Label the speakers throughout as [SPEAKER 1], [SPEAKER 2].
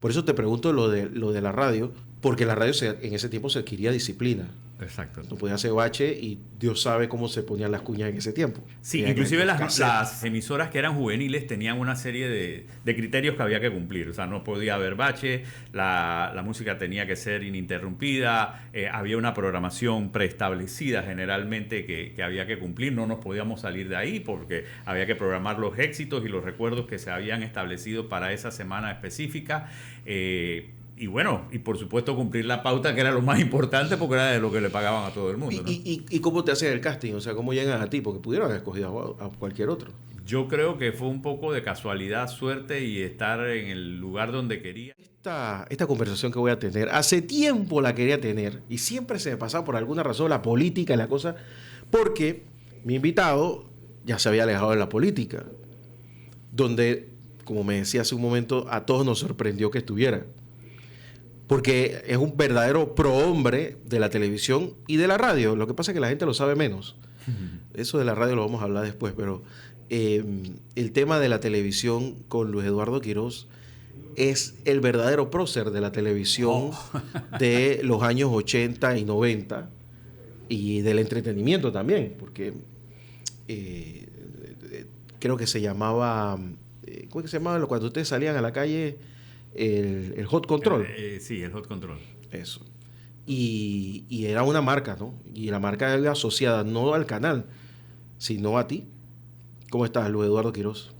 [SPEAKER 1] Por eso te pregunto lo de la radio, porque la radio en ese tiempo se adquiría disciplina.
[SPEAKER 2] Exacto.
[SPEAKER 1] No podía hacer bache y Dios sabe cómo se ponían las cuñas en ese tiempo.
[SPEAKER 2] Sí, inclusive las emisoras que eran juveniles tenían una serie de criterios que había que cumplir. O sea, no podía haber bache, la música tenía que ser ininterrumpida, había una programación preestablecida generalmente que había que cumplir. No nos podíamos salir de ahí porque había que programar los éxitos y los recuerdos que se habían establecido para esa semana específica. Y bueno, y por supuesto cumplir la pauta, que era lo más importante porque era de lo que le pagaban a todo el mundo, ¿no?
[SPEAKER 1] ¿Y cómo te hacen el casting? O sea, ¿cómo llegan a ti? Porque pudieron haber escogido a cualquier otro.
[SPEAKER 2] Yo creo que fue un poco de casualidad, suerte y estar en el lugar donde quería.
[SPEAKER 1] Esta conversación que voy a tener, hace tiempo la quería tener y siempre se me pasaba por alguna razón la política y la cosa, porque mi invitado ya se había alejado de la política, donde, como me decía hace un momento, a todos nos sorprendió que estuviera. Porque es un verdadero prohombre de la televisión y de la radio. Lo que pasa es que la gente lo sabe menos. Eso de la radio lo vamos a hablar después, pero el tema de la televisión con Luis Eduardo Quiroz es el verdadero prócer de la televisión de los años 80 y 90 y del entretenimiento también, porque creo que se llamaba, ¿cómo es que se llamaba cuando ustedes salían a la calle? El Hot Control.
[SPEAKER 2] Sí, el Hot Control.
[SPEAKER 1] Eso. Y era una marca, ¿no? Y la marca era asociada no al canal, sino a ti. ¿Cómo estás, Luis Eduardo Quiroz?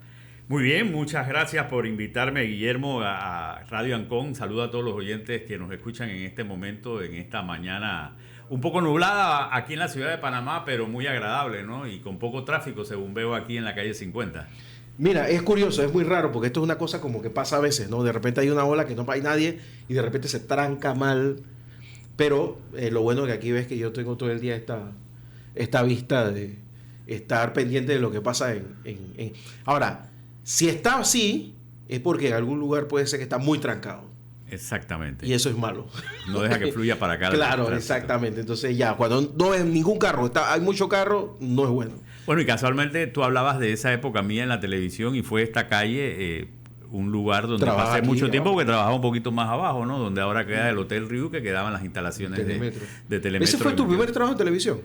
[SPEAKER 2] Muy bien, muchas gracias por invitarme, Guillermo, a Radio Ancon. Saludo a todos los oyentes que nos escuchan en este momento, en esta mañana un poco nublada aquí en la ciudad de Panamá, pero muy agradable, ¿no? Y con poco tráfico, según veo aquí en la calle 50.
[SPEAKER 1] Mira, es curioso, es muy raro, porque esto es una cosa como que pasa a veces, ¿no? De repente hay una ola que no hay nadie y de repente se tranca mal. Pero lo bueno que aquí ves que yo tengo todo el día esta vista de estar pendiente de lo que pasa en... Ahora, si está así, es porque en algún lugar puede ser que está muy trancado.
[SPEAKER 2] Exactamente.
[SPEAKER 1] Y eso es malo.
[SPEAKER 2] No deja que fluya para acá.
[SPEAKER 1] Claro, exactamente. Entonces ya, cuando no ves ningún carro, hay mucho carro, no es bueno.
[SPEAKER 2] Bueno, y casualmente tú hablabas de esa época mía en la televisión y fue esta calle un lugar donde pasé mucho tiempo porque trabajaba un poquito más abajo, ¿no? Donde ahora queda el Hotel Riu, que quedaban las instalaciones de Telemetro.
[SPEAKER 1] ¿Ese fue tu primer trabajo en televisión?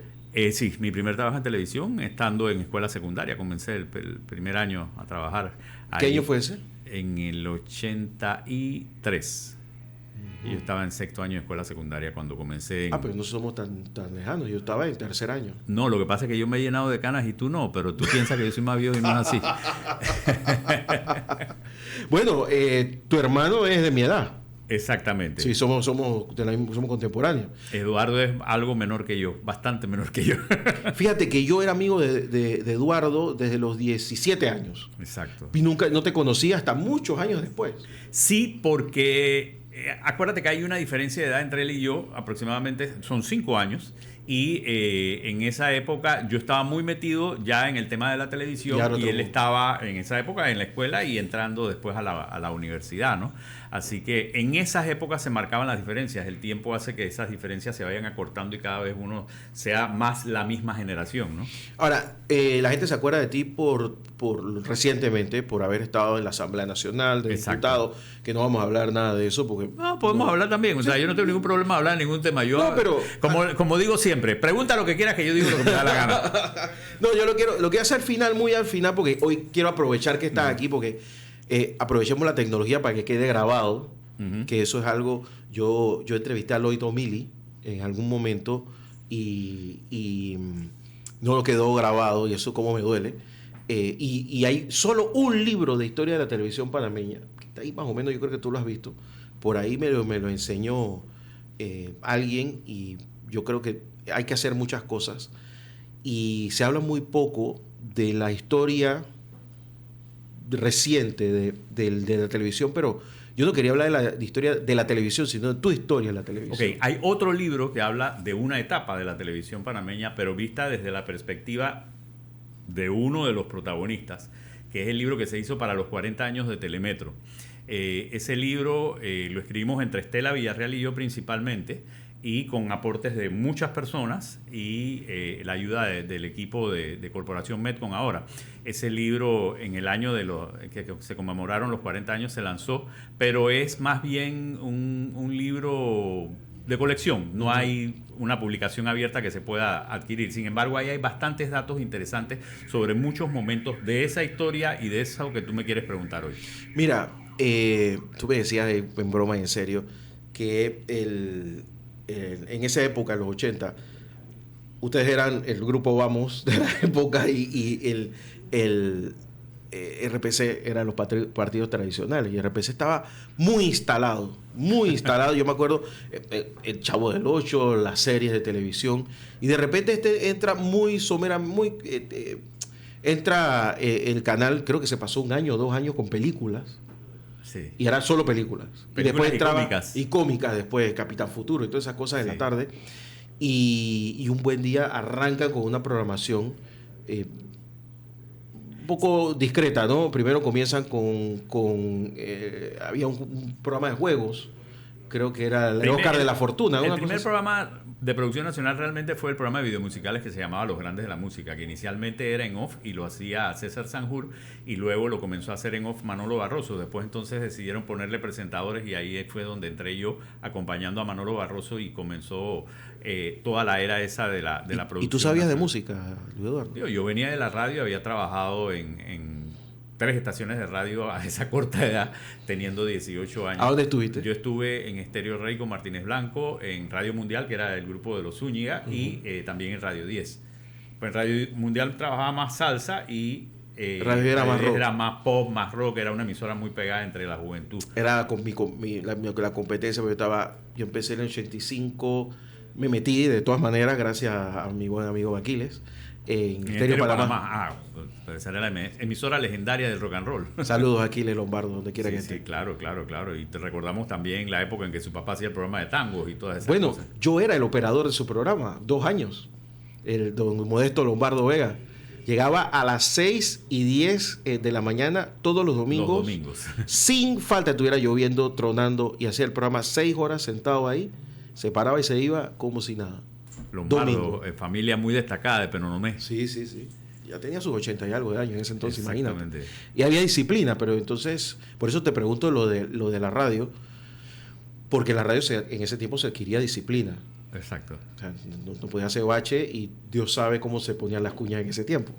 [SPEAKER 2] Sí, mi primer trabajo en televisión, estando en escuela secundaria. Comencé el primer año a trabajar ahí.
[SPEAKER 1] ¿Qué año fue ese?
[SPEAKER 2] En el 83. Y yo estaba en sexto año de escuela secundaria cuando comencé.
[SPEAKER 1] Pero no somos tan lejanos. Yo estaba en tercer año.
[SPEAKER 2] No, lo que pasa es que yo me he llenado de canas y tú no, pero tú piensas que yo soy más viejo y no es así.
[SPEAKER 1] Bueno, tu hermano es de mi edad.
[SPEAKER 2] Exactamente.
[SPEAKER 1] Sí, somos contemporáneos.
[SPEAKER 2] Eduardo es algo menor que yo, bastante menor que yo.
[SPEAKER 1] Fíjate que yo era amigo de Eduardo desde los 17 años.
[SPEAKER 2] Exacto.
[SPEAKER 1] Y nunca, no te conocí hasta muchos años después.
[SPEAKER 2] Sí, porque acuérdate que hay una diferencia de edad entre él y yo, aproximadamente son 5 años. Y en esa época yo estaba muy metido ya en el tema de la televisión y él estaba en esa época en la escuela y entrando después a la universidad, ¿no? Así que en esas épocas se marcaban las diferencias. El tiempo hace que esas diferencias se vayan acortando y cada vez uno sea más la misma generación, ¿no?
[SPEAKER 1] Ahora, la gente se acuerda de ti por recientemente, por haber estado en la Asamblea Nacional de Diputados, que no vamos a hablar nada de eso porque...
[SPEAKER 2] No, podemos hablar también. O sea, yo no tengo ningún problema de hablar de ningún tema. Yo,
[SPEAKER 1] no, pero...
[SPEAKER 2] Como digo siempre, pregunta lo que quieras que yo digo lo que me da la gana.
[SPEAKER 1] No, yo lo quiero hacer muy al final, porque hoy quiero aprovechar que estás aquí, porque aprovechemos la tecnología para que quede grabado, que eso es algo... Yo entrevisté a Lloyd O'Malley en algún momento y no lo quedó grabado, y eso como me duele. Y hay solo un libro de historia de la televisión panameña, que está ahí más o menos, yo creo que tú lo has visto. Por ahí me lo enseñó alguien, y yo creo que hay que hacer muchas cosas. Y se habla muy poco de la historia reciente de la televisión, pero yo no quería hablar de la historia de la televisión, sino de tu historia de la televisión.
[SPEAKER 2] Ok, hay otro libro que habla de una etapa de la televisión panameña, pero vista desde la perspectiva de uno de los protagonistas, que es el libro que se hizo para los 40 años de Telemetro. Ese libro lo escribimos entre Estela Villarreal y yo principalmente, y con aportes de muchas personas y la ayuda del equipo de Corporación Metcon ahora. Ese libro en el año que se conmemoraron los 40 años se lanzó, pero es más bien un libro de colección, no hay una publicación abierta que se pueda adquirir. Sin embargo, ahí hay bastantes datos interesantes sobre muchos momentos de esa historia y de eso que tú me quieres preguntar hoy.
[SPEAKER 1] Mira, tú me decías en broma y en serio que en esa época, en los 80, ustedes eran el grupo Vamos de la época y el RPC eran los partidos tradicionales y RPC estaba muy instalado. Yo me acuerdo el Chavo del Ocho, las series de televisión, y de repente entra muy somera, entra el canal, creo que se pasó 1 año o 2 años con películas. Sí. Y eran solo películas. Y después entraba cómicas después, Capitán Futuro y todas esas cosas en la tarde. Y un buen día arrancan con una programación un poco discreta, ¿no? Primero comienzan había un programa de juegos, creo que era el Oscar de la Fortuna.
[SPEAKER 2] El primer programa de producción nacional realmente fue el programa de videomusicales que se llamaba Los Grandes de la Música, que inicialmente era en off y lo hacía César Sanjur y luego lo comenzó a hacer en off Manolo Barroso. Después entonces decidieron ponerle presentadores y ahí fue donde entré yo acompañando a Manolo Barroso y comenzó toda la era esa de la producción. ¿Y
[SPEAKER 1] tú sabías de música, Luis Eduardo?
[SPEAKER 2] Yo venía de la radio, había trabajado en 3 estaciones de radio a esa corta edad, teniendo 18 años.
[SPEAKER 1] ¿A dónde estuviste?
[SPEAKER 2] Yo estuve en Estéreo Rey con Martínez Blanco, en Radio Mundial, que era el grupo de los Zúñiga, y también en Radio 10. Pues en Radio Mundial trabajaba más salsa y
[SPEAKER 1] Radio era más rock.
[SPEAKER 2] Era más pop, más rock, era una emisora muy pegada entre la juventud.
[SPEAKER 1] Era con la competencia, porque yo empecé en el 85, me metí de todas maneras, gracias a mi buen amigo Aquiles, en Estéreo Panamá.
[SPEAKER 2] Esa era la emisora legendaria del rock and roll.
[SPEAKER 1] Saludos a Aquiles Lombardo, donde quiera que esté.
[SPEAKER 2] Sí, claro. Y te recordamos también la época en que su papá hacía el programa de tangos y todas esas cosas.
[SPEAKER 1] Bueno, yo era el operador de su programa, 2 años, el don Modesto Lombardo Vega. Llegaba a las 6:10 de la mañana todos los domingos. Sin falta, estuviera lloviendo, tronando, y hacía el programa 6 horas sentado ahí, se paraba y se iba como si nada.
[SPEAKER 2] Lombardo, familia muy destacada de Penonomé.
[SPEAKER 1] Sí. Ya tenía sus 80 y algo de años en ese entonces, imagínate. Y había disciplina, pero entonces, por eso te pregunto lo de la radio, porque la radio en ese tiempo se adquiría disciplina.
[SPEAKER 2] Exacto.
[SPEAKER 1] O sea, no podía hacer bache y Dios sabe cómo se ponían las cuñas en ese tiempo.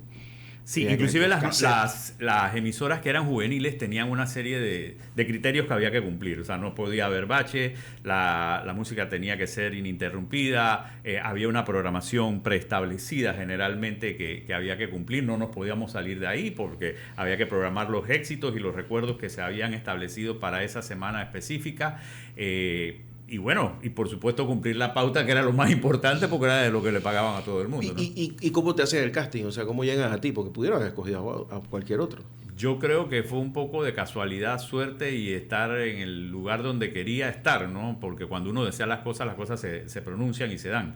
[SPEAKER 2] Sí, inclusive las emisoras que eran juveniles tenían una serie de criterios que había que cumplir. O sea, no podía haber bache, la música tenía que ser ininterrumpida, había una programación preestablecida generalmente que había que cumplir. No nos podíamos salir de ahí porque había que programar los éxitos y los recuerdos que se habían establecido para esa semana específica. Y bueno, y por supuesto cumplir la pauta, que era lo más importante porque era de lo que le pagaban a todo el mundo, ¿no?
[SPEAKER 1] ¿Y cómo te hacen el casting? O sea, ¿cómo llegan a ti? Porque pudieron haber escogido a cualquier otro.
[SPEAKER 2] Yo creo que fue un poco de casualidad, suerte y estar en el lugar donde quería estar, ¿no? Porque cuando uno desea las cosas se pronuncian y se dan.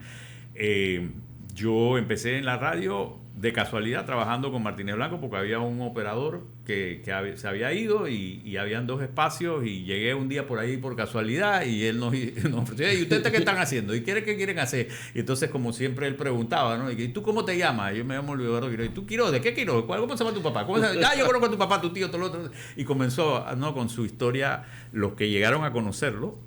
[SPEAKER 2] Yo empecé en la radio de casualidad trabajando con Martínez Blanco porque había un operador que se había ido y habían 2 espacios y llegué un día por ahí por casualidad y él nos ofreció, ¿y ustedes qué están haciendo? ¿Y qué quieren hacer? Y entonces, como siempre, él preguntaba, ¿no? ¿Y tú cómo te llamas? Yo me llamo Luis Eduardo Quiroz. ¿Y tú Quiroz? ¿De qué Quiroz? ¿Cómo se llama tu papá? Yo conozco a tu papá, tu tío, todo lo otro. Y comenzó, ¿no? Con su historia, los que llegaron a conocerlo,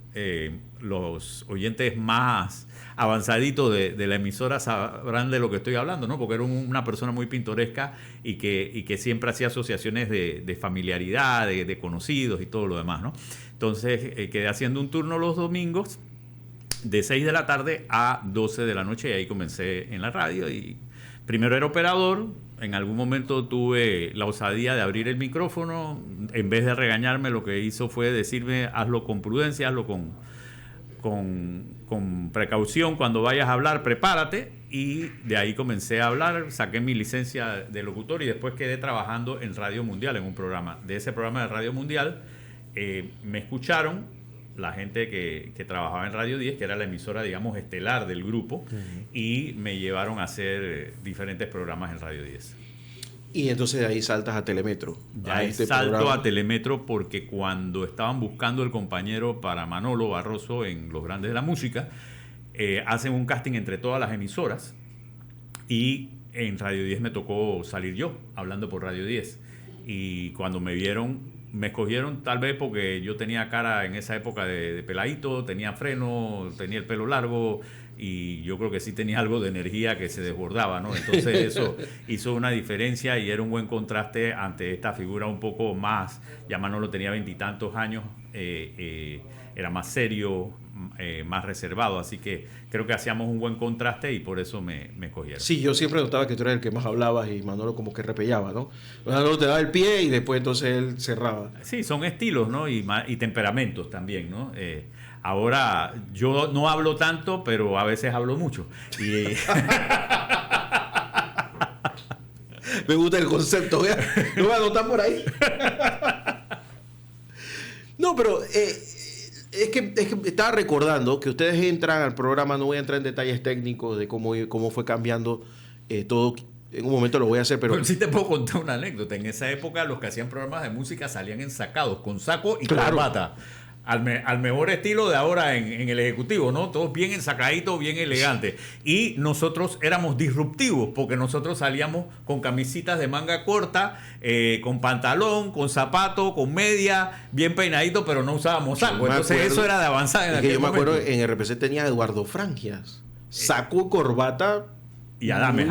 [SPEAKER 2] los oyentes más avanzaditos de la emisora sabrán de lo que estoy hablando, ¿no? Porque era una persona muy pintoresca y que siempre hacía asociaciones de familiaridad, de conocidos y todo lo demás, ¿no? Entonces quedé haciendo un turno los domingos de 6 de la tarde a 12 de la noche y ahí comencé en la radio y primero era operador. En algún momento tuve la osadía de abrir el micrófono. En vez de regañarme, lo que hizo fue decirme, hazlo con prudencia, hazlo con precaución. Cuando vayas a hablar, prepárate. Y de ahí comencé a hablar, saqué mi licencia de locutor y después quedé trabajando en Radio Mundial, en un programa. De ese programa de Radio Mundial me escucharon la gente que trabajaba en Radio 10, que era la emisora, digamos, estelar del grupo, y me llevaron a hacer diferentes programas en Radio 10.
[SPEAKER 1] Y entonces de ahí saltas a Telemetro.
[SPEAKER 2] Salto a Telemetro porque cuando estaban buscando el compañero para Manolo Barroso en Los Grandes de la Música, hacen un casting entre todas las emisoras y en Radio 10 me tocó salir yo, hablando por Radio 10. Y cuando me vieron, me escogieron tal vez porque yo tenía cara en esa época de peladito, tenía freno, tenía el pelo largo y yo creo que sí tenía algo de energía que se desbordaba, ¿no? Entonces eso hizo una diferencia y era un buen contraste ante esta figura un poco más, ya Manolo tenía 20 y tantos años, era más serio, más reservado, así que creo que hacíamos un buen contraste y por eso me escogieron.
[SPEAKER 1] Sí, yo siempre notaba que tú eras el que más hablabas y Manolo como que repellaba, ¿no? Manolo te daba el pie y después entonces él cerraba.
[SPEAKER 2] Sí, son estilos, ¿no? Y temperamentos también, ¿no? Ahora yo no hablo tanto, pero a veces hablo mucho. Y
[SPEAKER 1] me gusta el concepto, ¿vea? Lo voy a anotar por ahí. No, pero es que estaba recordando que ustedes entran al programa, no voy a entrar en detalles técnicos de cómo fue cambiando todo. En un momento lo voy a hacer, pero
[SPEAKER 2] sí te puedo contar una anécdota. En esa época los que hacían programas de música salían ensacados, con saco y corbata. Al mejor estilo de ahora en el ejecutivo, ¿no? Todos bien ensacaditos, bien elegantes. Y nosotros éramos disruptivos porque nosotros salíamos con camisitas de manga corta, con pantalón, con zapato, con media, bien peinadito, pero no usábamos saco. Entonces eso era de avanzada en aquel momento.
[SPEAKER 1] Yo me acuerdo en RPC tenía a Eduardo Frangias, saco, corbata.
[SPEAKER 2] Y Adame.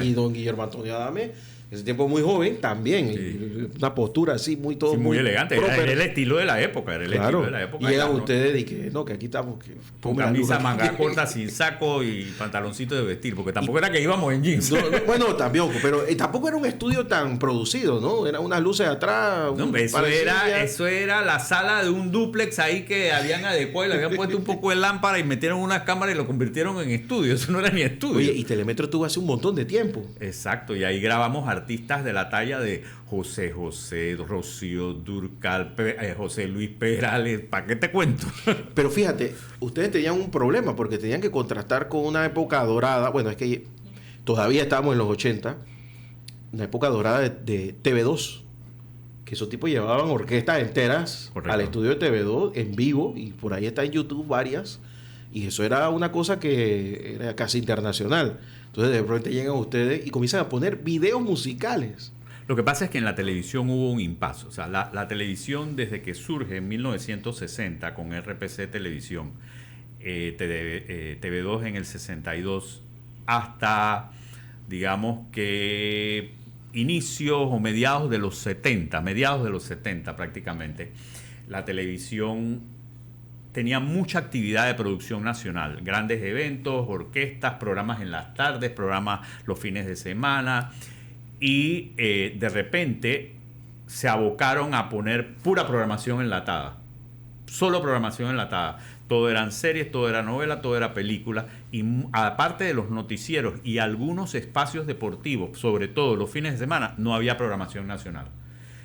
[SPEAKER 1] Y don Guillermo Antonio Adame. Ese tiempo muy joven también, sí. Una postura así muy todo.
[SPEAKER 2] Sí, muy elegante, era el estilo de la época,
[SPEAKER 1] Claro. Y llegan ustedes y que no, que aquí estamos
[SPEAKER 2] con camisa manga corta, sin saco y pantaloncito de vestir, porque tampoco era que íbamos en jeans.
[SPEAKER 1] Bueno, también, pero tampoco era un estudio tan producido, ¿no? Eran unas luces atrás.
[SPEAKER 2] No, eso era la sala de un dúplex ahí que habían adecuado y le habían puesto un poco de lámpara y metieron unas cámaras y lo convirtieron en estudio. Eso no era ni estudio.
[SPEAKER 1] Oye, y Telemetro tuvo hace un montón de tiempo.
[SPEAKER 2] Exacto, y ahí grabamos artistas de la talla de José, Rocío Dúrcal, José Luis Perales, ¿para qué te cuento?
[SPEAKER 1] Pero fíjate, ustedes tenían un problema porque tenían que contrastar con una época dorada, bueno, es que todavía estábamos en los 80, una época dorada de TV2, que esos tipos llevaban orquestas enteras. Correcto. Al estudio de TV2 en vivo, y por ahí está en YouTube varias, y eso era una cosa que era casi internacional. Entonces de repente llegan ustedes y comienzan a poner videos musicales.
[SPEAKER 2] Lo que pasa es que en la televisión hubo un impasse. O sea, la televisión desde que surge en 1960 con RPC Televisión, TV2 en el 62, hasta, digamos que inicios o mediados de los 70 prácticamente, la televisión tenía mucha actividad de producción nacional, grandes eventos, orquestas, programas en las tardes, programas los fines de semana, y de repente se abocaron a poner pura programación enlatada, solo programación enlatada. Todo eran series, todo era novela, todo era película, y aparte de los noticieros y algunos espacios deportivos, sobre todo los fines de semana, no había programación nacional.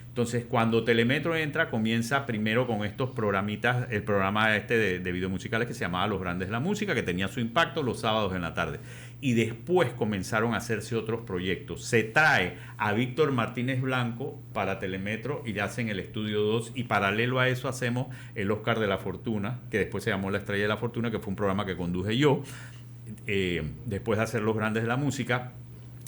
[SPEAKER 2] Entonces, cuando Telemetro entra, comienza primero con estos programitas, el programa de videos musicales que se llamaba Los Grandes de la Música, que tenía su impacto los sábados en la tarde. Y después comenzaron a hacerse otros proyectos. Se trae a Víctor Martínez Blanco para Telemetro y le hacen el Estudio 2, y paralelo a eso hacemos el Oscar de la Fortuna, que después se llamó La Estrella de la Fortuna, que fue un programa que conduje yo. Después de hacer Los Grandes de la Música,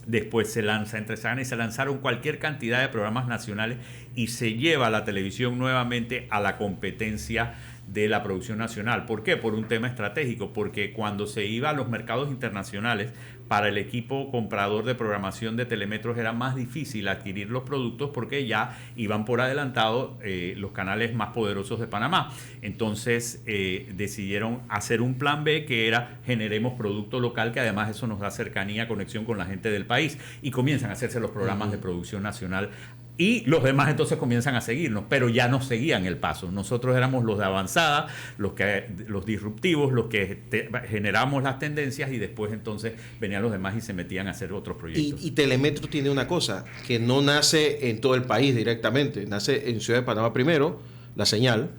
[SPEAKER 2] después se lanza Entre Sábanas y se lanzaron cualquier cantidad de programas nacionales y se lleva a la televisión nuevamente a la competencia de la producción nacional. ¿Por qué? Por un tema estratégico, porque cuando se iba a los mercados internacionales, para el equipo comprador de programación de Telemetro era más difícil adquirir los productos porque ya iban por adelantado los canales más poderosos de Panamá. Entonces decidieron hacer un plan B, que era generemos producto local, que además eso nos da cercanía, conexión con la gente del país, y comienzan a hacerse los programas de producción nacional. Y los demás entonces comienzan a seguirnos, pero ya no seguían el paso. Nosotros éramos los de avanzada, los disruptivos, los que generamos las tendencias, y después entonces venían los demás y se metían a hacer otros proyectos.
[SPEAKER 1] Y Telemetro tiene una cosa, que no nace en todo el país directamente, nace en Ciudad de Panamá primero, la señal,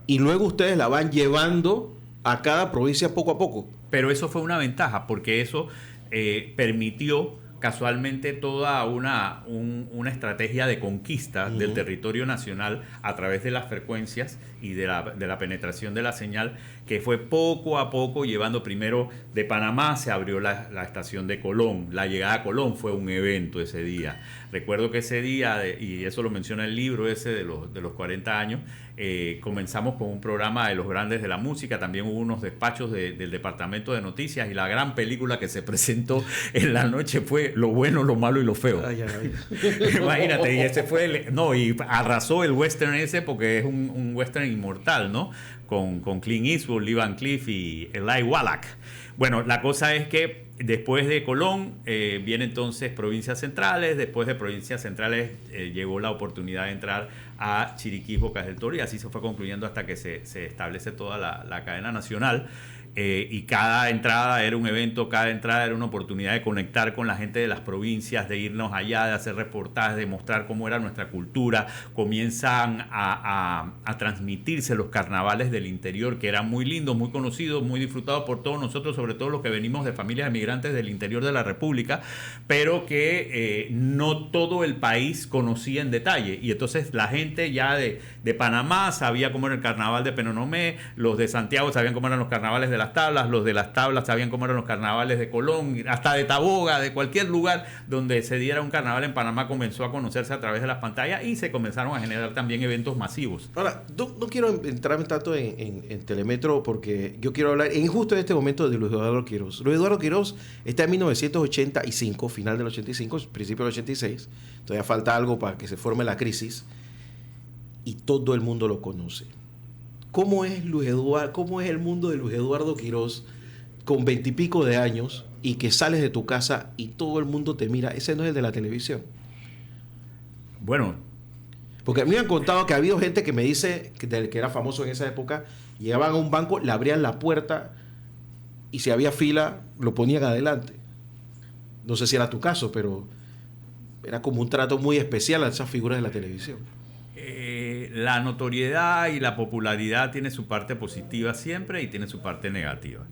[SPEAKER 1] y luego ustedes la van llevando a cada provincia poco a poco.
[SPEAKER 2] Pero eso fue una ventaja, porque eso permitió casualmente toda una estrategia de conquista del territorio nacional a través de las frecuencias y de la penetración de la señal, que fue poco a poco llevando. Primero de Panamá se abrió la estación de Colón. La llegada a Colón fue un evento ese día. Recuerdo que ese día, y eso lo menciona el libro ese de los 40 años, comenzamos con un programa de los grandes de la música. También hubo unos despachos del departamento de noticias, y la gran película que se presentó en la noche fue Lo bueno, lo malo y lo feo.
[SPEAKER 1] Ay, ay.
[SPEAKER 2] Imagínate, y ese fue y arrasó el western ese, porque es un western inmortal, ¿no? Con Clint Eastwood, Lee Van Cleef y Eli Wallach. Bueno, la cosa es que después de Colón viene entonces Provincias Centrales. Después de Provincias Centrales llegó la oportunidad de entrar a Chiriquí, Bocas del Toro, y así se fue concluyendo hasta que se establece toda la cadena nacional. Y cada entrada era un evento, cada entrada era una oportunidad de conectar con la gente de las provincias, de irnos allá, de hacer reportajes, de mostrar cómo era nuestra cultura. Comienzan a transmitirse los carnavales del interior, que eran muy lindos, muy conocidos, muy disfrutados por todos nosotros, sobre todo los que venimos de familias de migrantes del interior de la República, pero que no todo el país conocía en detalle. Y entonces la gente ya de Panamá sabía cómo era el carnaval de Penonomé, los de Santiago sabían cómo eran los carnavales de las Tablas, los de las Tablas sabían cómo eran los carnavales de Colón, hasta de Taboga, de cualquier lugar donde se diera un carnaval en Panamá comenzó a conocerse a través de las pantallas, y se comenzaron a generar también eventos masivos.
[SPEAKER 1] Ahora, no quiero entrar tanto en Telemetro, porque yo quiero hablar justo en este momento de Luis Eduardo Quiroz. Luis Eduardo Quiroz está en 1985, final del 85, principio del 86. Todavía falta algo para que se forme la crisis, y todo el mundo lo conoce. ¿Cómo es Luis Eduardo? ¿Cómo es el mundo de Luis Eduardo Quiroz con 20 y pico de años, y que sales de tu casa y todo el mundo te mira? Ese no es el de la televisión.
[SPEAKER 2] Bueno,
[SPEAKER 1] porque a mí me han contado que ha habido gente que me dice que era famoso en esa época, llegaban a un banco, le abrían la puerta, y si había fila lo ponían adelante. No sé si era tu caso, pero era como un trato muy especial a esas figuras de la televisión.
[SPEAKER 2] La notoriedad y la popularidad tiene su parte positiva siempre y tiene su parte negativa.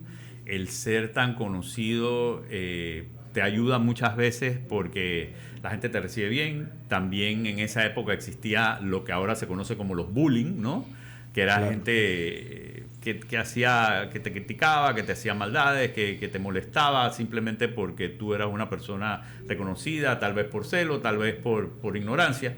[SPEAKER 2] El ser tan conocido te ayuda muchas veces porque la gente te recibe bien. También en esa época existía lo que ahora se conoce como los bullying, ¿no? Que era claro, gente que te criticaba, que te hacía maldades, que te molestaba simplemente porque tú eras una persona reconocida, tal vez por celo, tal vez por ignorancia.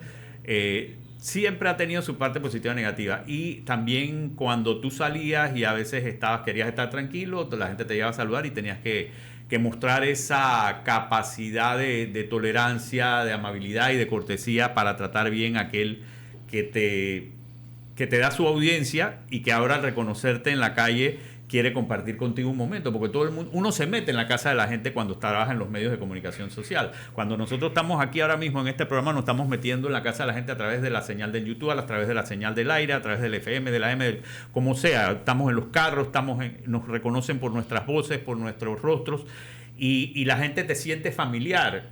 [SPEAKER 2] Siempre ha tenido su parte positiva y negativa. Y también cuando tú salías y a veces querías estar tranquilo, la gente te iba a saludar y tenías que mostrar esa capacidad de tolerancia, de amabilidad y de cortesía para tratar bien a aquel que te da su audiencia, y que ahora al reconocerte en la calle quiere compartir contigo un momento, porque todo el mundo, uno se mete en la casa de la gente cuando trabaja en los medios de comunicación social. Cuando nosotros estamos aquí ahora mismo en este programa, nos estamos metiendo en la casa de la gente a través de la señal del YouTube, a través de la señal del aire, a través del FM, del AM, como sea. Estamos en los carros, nos reconocen por nuestras voces, por nuestros rostros, y la gente te siente familiar.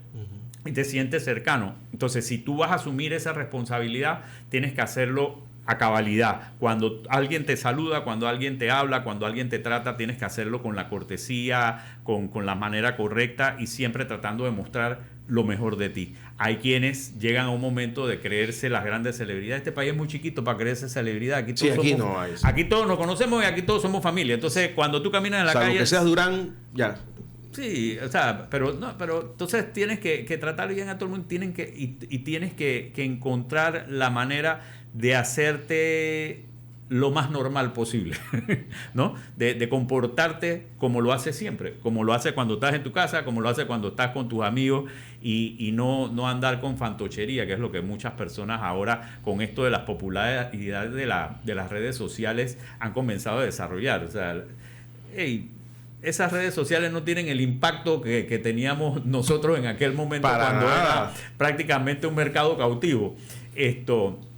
[SPEAKER 2] Y te sientes cercano. Entonces, si tú vas a asumir esa responsabilidad, tienes que hacerlo a cabalidad. Cuando alguien te saluda, cuando alguien te habla, cuando alguien te trata, tienes que hacerlo con la cortesía, con la manera correcta, y siempre tratando de mostrar lo mejor de ti. Hay quienes llegan a un momento de creerse las grandes celebridades. Este país es muy chiquito para creerse celebridad. Aquí todos nos conocemos y aquí todos somos familia. Entonces, cuando tú caminas en la calle...
[SPEAKER 1] que seas Durán, ya...
[SPEAKER 2] Sí, o sea, pero entonces tienes que tratar bien a todo el mundo, tienes que encontrar la manera de hacerte lo más normal posible, ¿no? De comportarte como lo haces siempre, como lo haces cuando estás en tu casa, como lo haces cuando estás con tus amigos, y no andar con fantochería, que es lo que muchas personas ahora, con esto de las popularidades de las redes sociales, han comenzado a desarrollar. O sea, esas redes sociales no tienen el impacto que teníamos nosotros en aquel momento, cuando era prácticamente un mercado cautivo.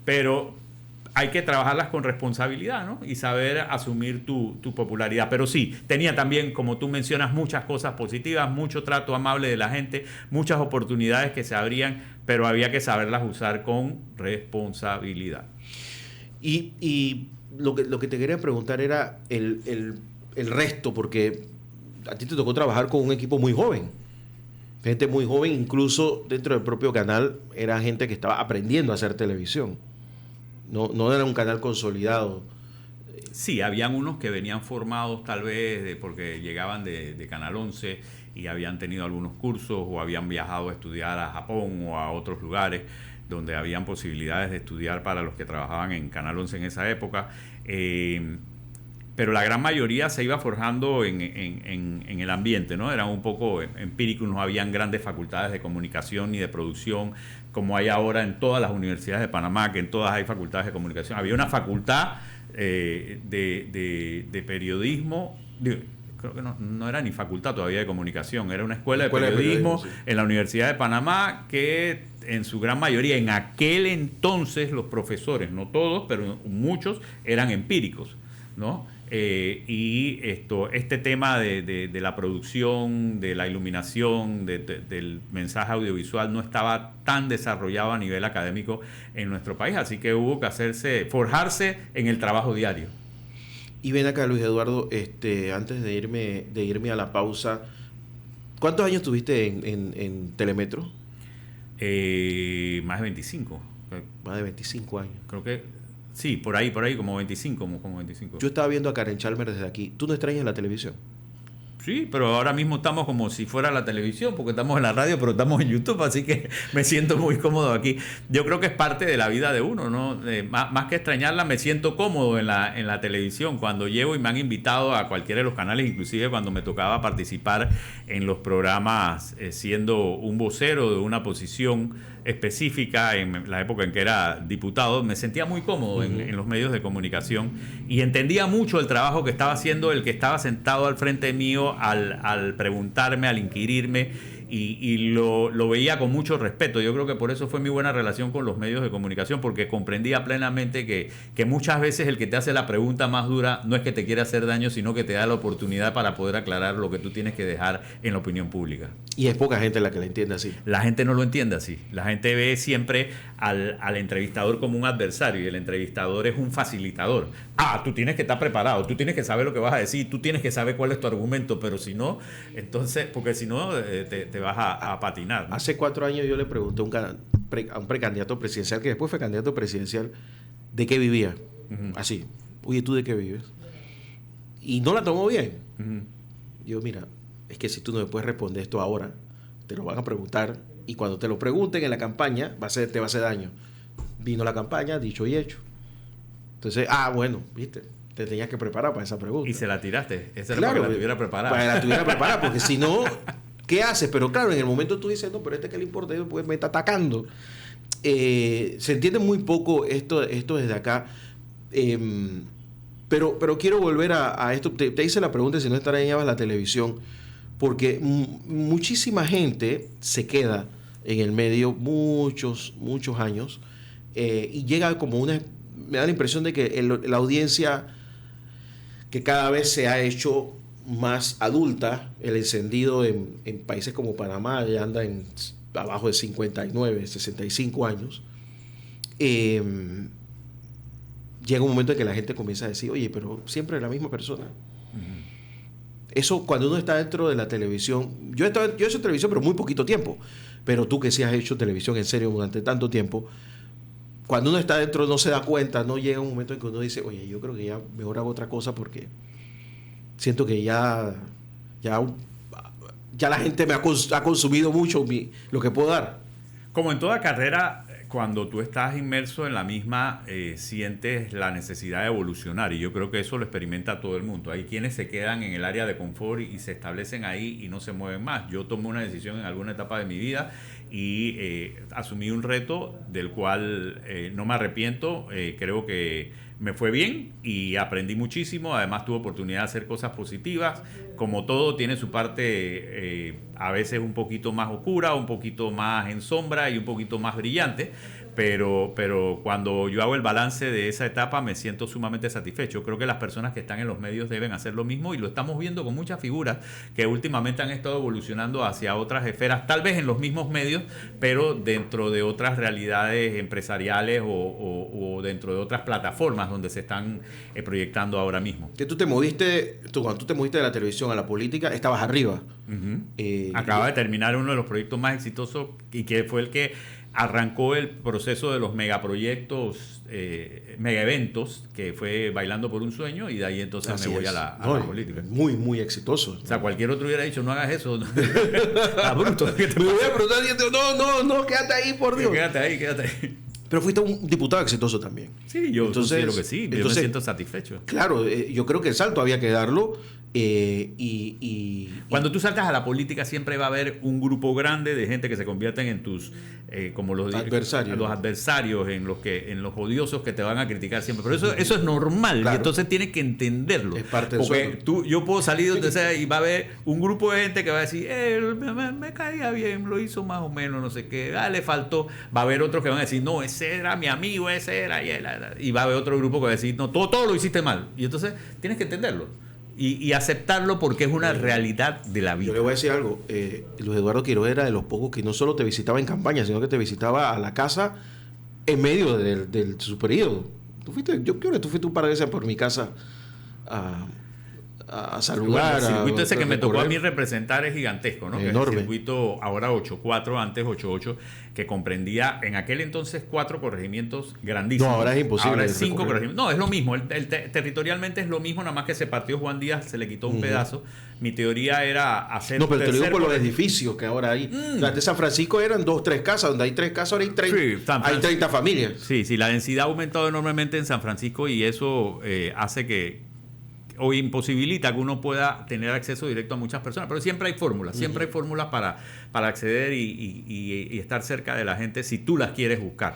[SPEAKER 2] Pero hay que trabajarlas con responsabilidad, ¿no? Y saber asumir tu popularidad. Pero sí, tenía también, como tú mencionas, muchas cosas positivas, mucho trato amable de la gente, muchas oportunidades que se abrían, pero había que saberlas usar con responsabilidad.
[SPEAKER 1] Y lo que te quería preguntar era el resto, porque a ti te tocó trabajar con un equipo muy joven. Gente muy joven, incluso dentro del propio canal, era gente que estaba aprendiendo a hacer televisión. No era un canal consolidado.
[SPEAKER 2] Sí, habían unos que venían formados tal vez porque llegaban de Canal 11 y habían tenido algunos cursos o habían viajado a estudiar a Japón o a otros lugares donde habían posibilidades de estudiar para los que trabajaban en Canal 11 en esa época. Pero la gran mayoría se iba forjando en el ambiente, ¿no? Eran un poco empíricos, no habían grandes facultades de comunicación ni de producción como hay ahora en todas las universidades de Panamá, que en todas hay facultades de comunicación. Había una facultad de periodismo, creo que no era ni facultad todavía de comunicación, era una escuela de periodismo sí, en la Universidad de Panamá que en su gran mayoría, en aquel entonces los profesores, no todos, pero muchos eran empíricos, ¿no? Y este tema de la producción, de la iluminación, del mensaje audiovisual no estaba tan desarrollado a nivel académico en nuestro país, así que hubo que forjarse en el trabajo diario.
[SPEAKER 1] Y ven acá, Luis Eduardo, antes de irme a la pausa, ¿cuántos años tuviste en Telemetro?
[SPEAKER 2] Más de 25.
[SPEAKER 1] Más de 25 años.
[SPEAKER 2] Creo que sí, por ahí, como 25, como 25.
[SPEAKER 1] Yo estaba viendo a Karen Chalmers desde aquí. ¿Tú no extrañas la televisión?
[SPEAKER 2] Sí, pero ahora mismo estamos como si fuera la televisión, porque estamos en la radio, pero estamos en YouTube, así que me siento muy cómodo aquí. Yo creo que es parte de la vida de uno, ¿no? Más que extrañarla, me siento cómodo en la televisión. Cuando llego y me han invitado a cualquiera de los canales, inclusive cuando me tocaba participar en los programas siendo un vocero de una posición específica en la época en que era diputado, me sentía muy cómodo en los medios de comunicación y entendía mucho el trabajo que estaba haciendo el que estaba sentado al frente mío al preguntarme, al inquirirme y lo veía con mucho respeto. Yo creo que por eso fue mi buena relación con los medios de comunicación, porque comprendía plenamente que muchas veces el que te hace la pregunta más dura no es que te quiere hacer daño, sino que te da la oportunidad para poder aclarar lo que tú tienes que dejar en la opinión pública.
[SPEAKER 1] Y es poca gente la que la entiende así.
[SPEAKER 2] La gente no lo entiende así. La gente ve siempre al entrevistador como un adversario y el entrevistador es un facilitador. Tú tienes que estar preparado, tú tienes que saber lo que vas a decir, tú tienes que saber cuál es tu argumento, pero si no, entonces, porque si no te vas a patinar, ¿no?
[SPEAKER 1] Hace 4 años yo le pregunté a un precandidato presidencial, que después fue candidato presidencial, de qué vivía. Así, oye, ¿tú de qué vives? Y no la tomó bien. Yo, mira, es que si tú no me puedes responder esto ahora, te lo van a preguntar y cuando te lo pregunten en la campaña te va a hacer daño. Vino la campaña, dicho y hecho. Entonces, bueno, viste, te tenías que preparar para esa pregunta.
[SPEAKER 2] Y se la tiraste. Esa era
[SPEAKER 1] claro,
[SPEAKER 2] para que la tuviera preparada.
[SPEAKER 1] Para que la tuviera preparada, porque si no, ¿qué haces? Pero claro, en el momento tú dices, no, pero ¿qué le importa? Pues me está atacando. Se entiende muy poco esto desde acá. Pero quiero volver a esto. Te hice la pregunta si no extrañabas la televisión, porque muchísima gente se queda en el medio muchos años y llega como me da la impresión de que la audiencia que cada vez se ha hecho más adulta, el encendido en países como Panamá ya anda abajo de 59, 65 años, llega un momento en que la gente comienza a decir, oye, pero siempre es la misma persona. Eso cuando uno está dentro de la televisión, yo he hecho televisión pero muy poquito tiempo, pero tú que sí has hecho televisión en serio durante tanto tiempo, cuando uno está dentro no se da cuenta, no llega un momento en que uno dice, oye, yo creo que ya mejor hago otra cosa porque siento que ya la gente me ha consumido mucho lo que puedo dar.
[SPEAKER 2] Como en toda carrera, cuando tú estás inmerso en la misma, sientes la necesidad de evolucionar y yo creo que eso lo experimenta todo el mundo. Hay quienes se quedan en el área de confort y se establecen ahí y no se mueven más. Yo tomé una decisión en alguna etapa de mi vida y asumí un reto del cual no me arrepiento. Creo que me fue bien y aprendí muchísimo. Además tuve oportunidad de hacer cosas positivas. Como todo tiene su parte a veces un poquito más oscura, un poquito más en sombra y un poquito más brillante. pero cuando yo hago el balance de esa etapa me siento sumamente satisfecho. Creo que las personas que están en los medios deben hacer lo mismo y lo estamos viendo con muchas figuras que últimamente han estado evolucionando hacia otras esferas, tal vez en los mismos medios, pero dentro de otras realidades empresariales o dentro de otras plataformas donde se están proyectando ahora mismo.
[SPEAKER 1] Que cuando tú te moviste de la televisión a la política, estabas arriba.
[SPEAKER 2] Acaba de terminar uno de los proyectos más exitosos y que fue el que arrancó el proceso de los megaproyectos, megaeventos, que fue Bailando por un Sueño, y de ahí entonces me voy a la política.
[SPEAKER 1] Muy, muy exitoso.
[SPEAKER 2] O sea, cualquier otro hubiera dicho, no hagas eso. Está bruto.
[SPEAKER 1] Me voy a preguntar y yo, no, quédate ahí, por Dios.
[SPEAKER 2] Quédate ahí.
[SPEAKER 1] Pero fuiste un diputado exitoso también.
[SPEAKER 2] Sí, yo considero que sí. Yo me siento satisfecho.
[SPEAKER 1] Claro, yo creo que el salto había que darlo.
[SPEAKER 2] Cuando tú saltas a la política siempre va a haber un grupo grande de gente que se convierten en tus como los adversarios, en los odiosos que te van a criticar siempre, pero eso es normal. Claro. Y entonces tienes que entenderlo,
[SPEAKER 1] es parte
[SPEAKER 2] porque yo puedo salir donde sea y va a haber un grupo de gente que va a decir me caía bien, lo hizo más o menos, no sé qué, le faltó. Va a haber otros que van a decir, no, ese era mi amigo, ese era, y va a haber otro grupo que va a decir, no, todo lo hiciste mal, y entonces tienes que entenderlo y aceptarlo porque es una realidad de la vida.
[SPEAKER 1] Yo le voy a decir algo. Luis Eduardo Quiroz era de los pocos que no solo te visitaba en campaña, sino que te visitaba a la casa en medio de su periodo. Yo creo que tú fuiste un par de veces por mi casa a saludar.
[SPEAKER 2] Bueno, el circuito ese que me tocó a mí representar es gigantesco, ¿no?
[SPEAKER 1] Enorme.
[SPEAKER 2] El circuito ahora 8-4, antes 8-8, que comprendía en aquel entonces 4 corregimientos grandísimos.
[SPEAKER 1] No, ahora es imposible.
[SPEAKER 2] Ahora es 5 corregimientos. No, es lo mismo. Territorialmente es lo mismo, nada más que se partió Juan Díaz, se le quitó un pedazo. Mi teoría era hacer...
[SPEAKER 1] No, pero te lo digo por los edificios que ahora hay. De San Francisco eran 2-3 casas, donde hay 3 casas, ahora hay 30, hay 30 familias.
[SPEAKER 2] Sí, la densidad ha aumentado enormemente en San Francisco y eso hace que o imposibilita que uno pueda tener acceso directo a muchas personas, pero siempre hay fórmulas, siempre hay fórmulas para acceder y estar cerca de la gente si tú las quieres buscar.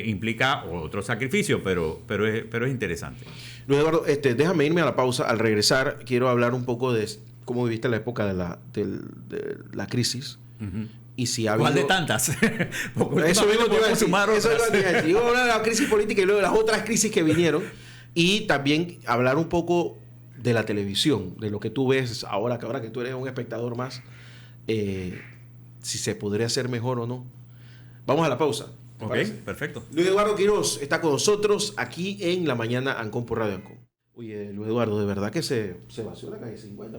[SPEAKER 2] Implica otro sacrificio, pero es interesante.
[SPEAKER 1] Luis Eduardo, déjame irme a la pausa. Al regresar quiero hablar un poco de cómo viviste la época de la crisis. Y si ha habido...
[SPEAKER 2] ¿Cuál de tantas?
[SPEAKER 1] Eso mismo te iba a decir. Yo voy a hablar de la crisis política y luego de las otras crisis que vinieron. Y también hablar un poco de la televisión, de lo que tú ves ahora que tú eres un espectador más, si se podría hacer mejor o no. Vamos a la pausa.
[SPEAKER 2] Ok, perfecto.
[SPEAKER 1] Luis Eduardo Quiroz está con nosotros aquí en La Mañana Ancon por Radio Ancon. Oye, Luis Eduardo, de verdad que se vació la calle 50.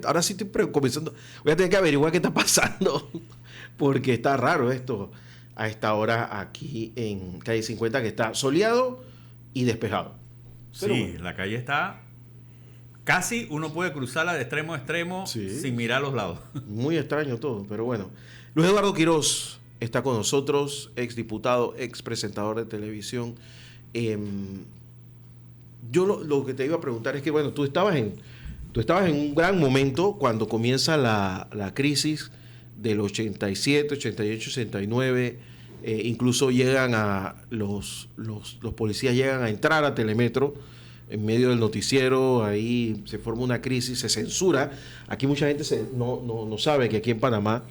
[SPEAKER 1] Ahora sí estoy comenzando. Voy a tener que averiguar qué está pasando, porque está raro esto a esta hora aquí en calle 50, que está soleado y despejado.
[SPEAKER 2] Pero sí, bueno, la calle está casi, uno puede cruzarla de extremo a extremo sin mirar a los lados.
[SPEAKER 1] Muy extraño todo, pero bueno. Luis Eduardo Quiroz está con nosotros, exdiputado, expresentador de televisión. Yo lo que te iba a preguntar es que, bueno, tú estabas en un gran momento cuando comienza la crisis del 87, 88, 89. Incluso llegan los policías llegan a entrar a Telemetro en medio del noticiero, ahí se forma una crisis, se censura. Aquí mucha gente no sabe que aquí en Panamá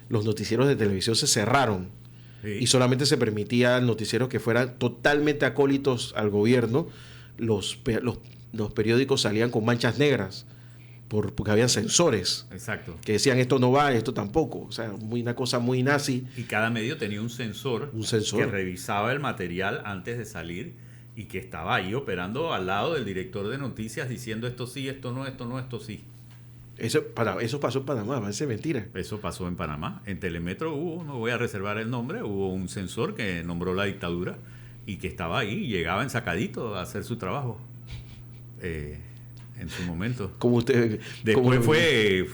[SPEAKER 1] los noticieros de televisión se cerraron y solamente se permitían noticieros que fueran totalmente acólitos al gobierno. Los periódicos salían con manchas negras porque había censores.
[SPEAKER 2] Exacto.
[SPEAKER 1] Que decían esto no va, esto tampoco. O sea, una cosa muy nazi.
[SPEAKER 2] Y cada medio tenía un sensor que revisaba el material antes de salir y que estaba ahí operando al lado del director de noticias diciendo esto sí, esto no, esto sí.
[SPEAKER 1] Eso pasó en Panamá, parece mentira.
[SPEAKER 2] Eso pasó en Panamá. En Telemetro no voy a reservar el nombre, hubo un censor que nombró la dictadura y que estaba ahí, llegaba ensacadito a hacer su trabajo. En su momento.
[SPEAKER 1] Como usted.
[SPEAKER 2] Después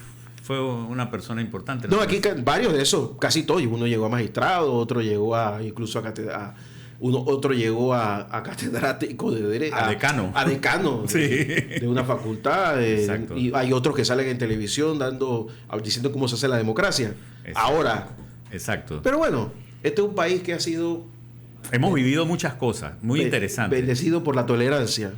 [SPEAKER 2] fue una persona importante.
[SPEAKER 1] No, aquí varios de esos, casi todos. Uno llegó a magistrado, otro llegó incluso otro llegó a catedrático de derecho.
[SPEAKER 2] A decano.
[SPEAKER 1] A decano
[SPEAKER 2] sí.
[SPEAKER 1] de una facultad.
[SPEAKER 2] Exacto.
[SPEAKER 1] Y hay otros que salen en televisión diciendo cómo se hace la democracia.
[SPEAKER 2] Exacto.
[SPEAKER 1] Ahora.
[SPEAKER 2] Exacto.
[SPEAKER 1] Pero bueno, este es un país que ha sido...
[SPEAKER 2] Hemos vivido muchas cosas muy interesantes.
[SPEAKER 1] Bendecido por la tolerancia.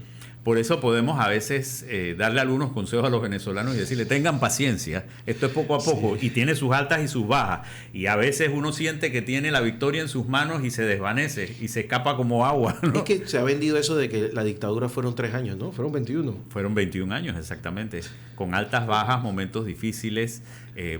[SPEAKER 2] Por eso podemos a veces darle algunos consejos a los venezolanos y decirle, tengan paciencia, esto es poco a poco, y tiene sus altas y sus bajas. Y a veces uno siente que tiene la victoria en sus manos y se desvanece y se escapa como agua, ¿no?
[SPEAKER 1] Es que se ha vendido eso de que la dictadura fueron 3 años, ¿no? Fueron 21.
[SPEAKER 2] Fueron 21 años, exactamente, con altas, bajas, momentos difíciles,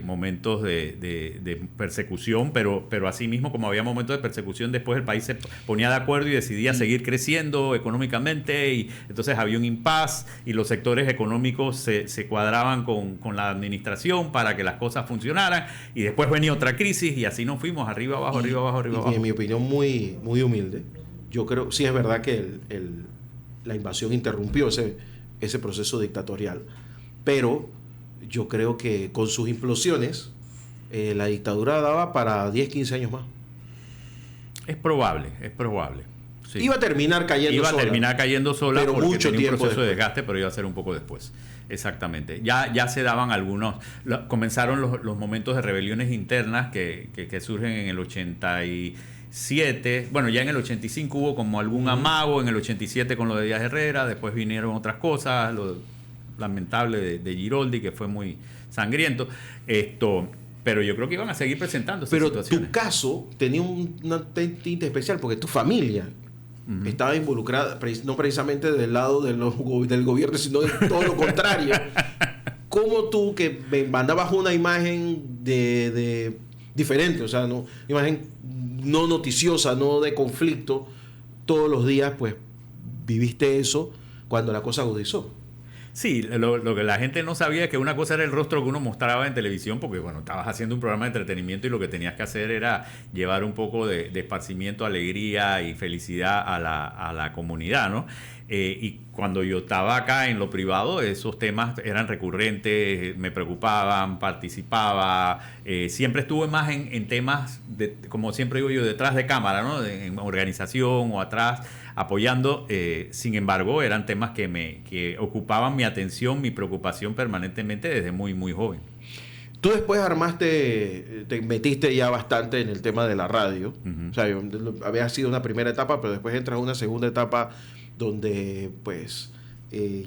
[SPEAKER 2] momentos de persecución, pero asimismo, como había momentos de persecución, después el país se ponía de acuerdo y decidía seguir creciendo económicamente, y entonces había un impasse y los sectores económicos se cuadraban con la administración para que las cosas funcionaran, y después venía otra crisis y así nos fuimos arriba, abajo, arriba, abajo, arriba, abajo.
[SPEAKER 1] En mi opinión muy, muy humilde, yo creo, sí es verdad que la invasión interrumpió ese proceso dictatorial, pero yo creo que con sus implosiones la dictadura daba para 10, 15 años más.
[SPEAKER 2] Es probable, es probable. Sí.
[SPEAKER 1] Iba a terminar cayendo sola,
[SPEAKER 2] pero
[SPEAKER 1] porque
[SPEAKER 2] mucho
[SPEAKER 1] tenía
[SPEAKER 2] un proceso
[SPEAKER 1] después
[SPEAKER 2] de desgaste, pero iba a ser un poco después. Exactamente. Ya se daban algunos... Comenzaron los momentos de rebeliones internas que surgen en el 87. Bueno, ya en el 85 hubo como algún amago, en el 87 con lo de Díaz Herrera, después vinieron otras cosas, lo lamentable de Giroldi, que fue muy sangriento. Pero yo creo que iban a seguir presentando esas situaciones.
[SPEAKER 1] Tu caso tenía una tinte especial porque tu familia estaba involucrada, no precisamente del lado del gobierno, sino de todo lo contrario. ¿Cómo tú, que me mandabas una imagen de diferente, o sea, no, imagen no noticiosa, no de conflicto, todos los días, pues viviste eso cuando la cosa agudizó?
[SPEAKER 2] Sí, lo que la gente no sabía es que una cosa era el rostro que uno mostraba en televisión, porque bueno, estabas haciendo un programa de entretenimiento y lo que tenías que hacer era llevar un poco de esparcimiento, alegría y felicidad a la comunidad, ¿no? Y cuando yo estaba acá en lo privado, esos temas eran recurrentes, me preocupaban, participaba, siempre estuve más en temas, como siempre digo yo, detrás de cámara, ¿no? En organización o atrás, apoyando. Sin embargo, eran temas que ocupaban mi atención, mi preocupación permanentemente desde muy, muy joven.
[SPEAKER 1] Tú después te metiste ya bastante en el tema de la radio. O sea, había sido una primera etapa, pero después entras a una segunda etapa donde, pues,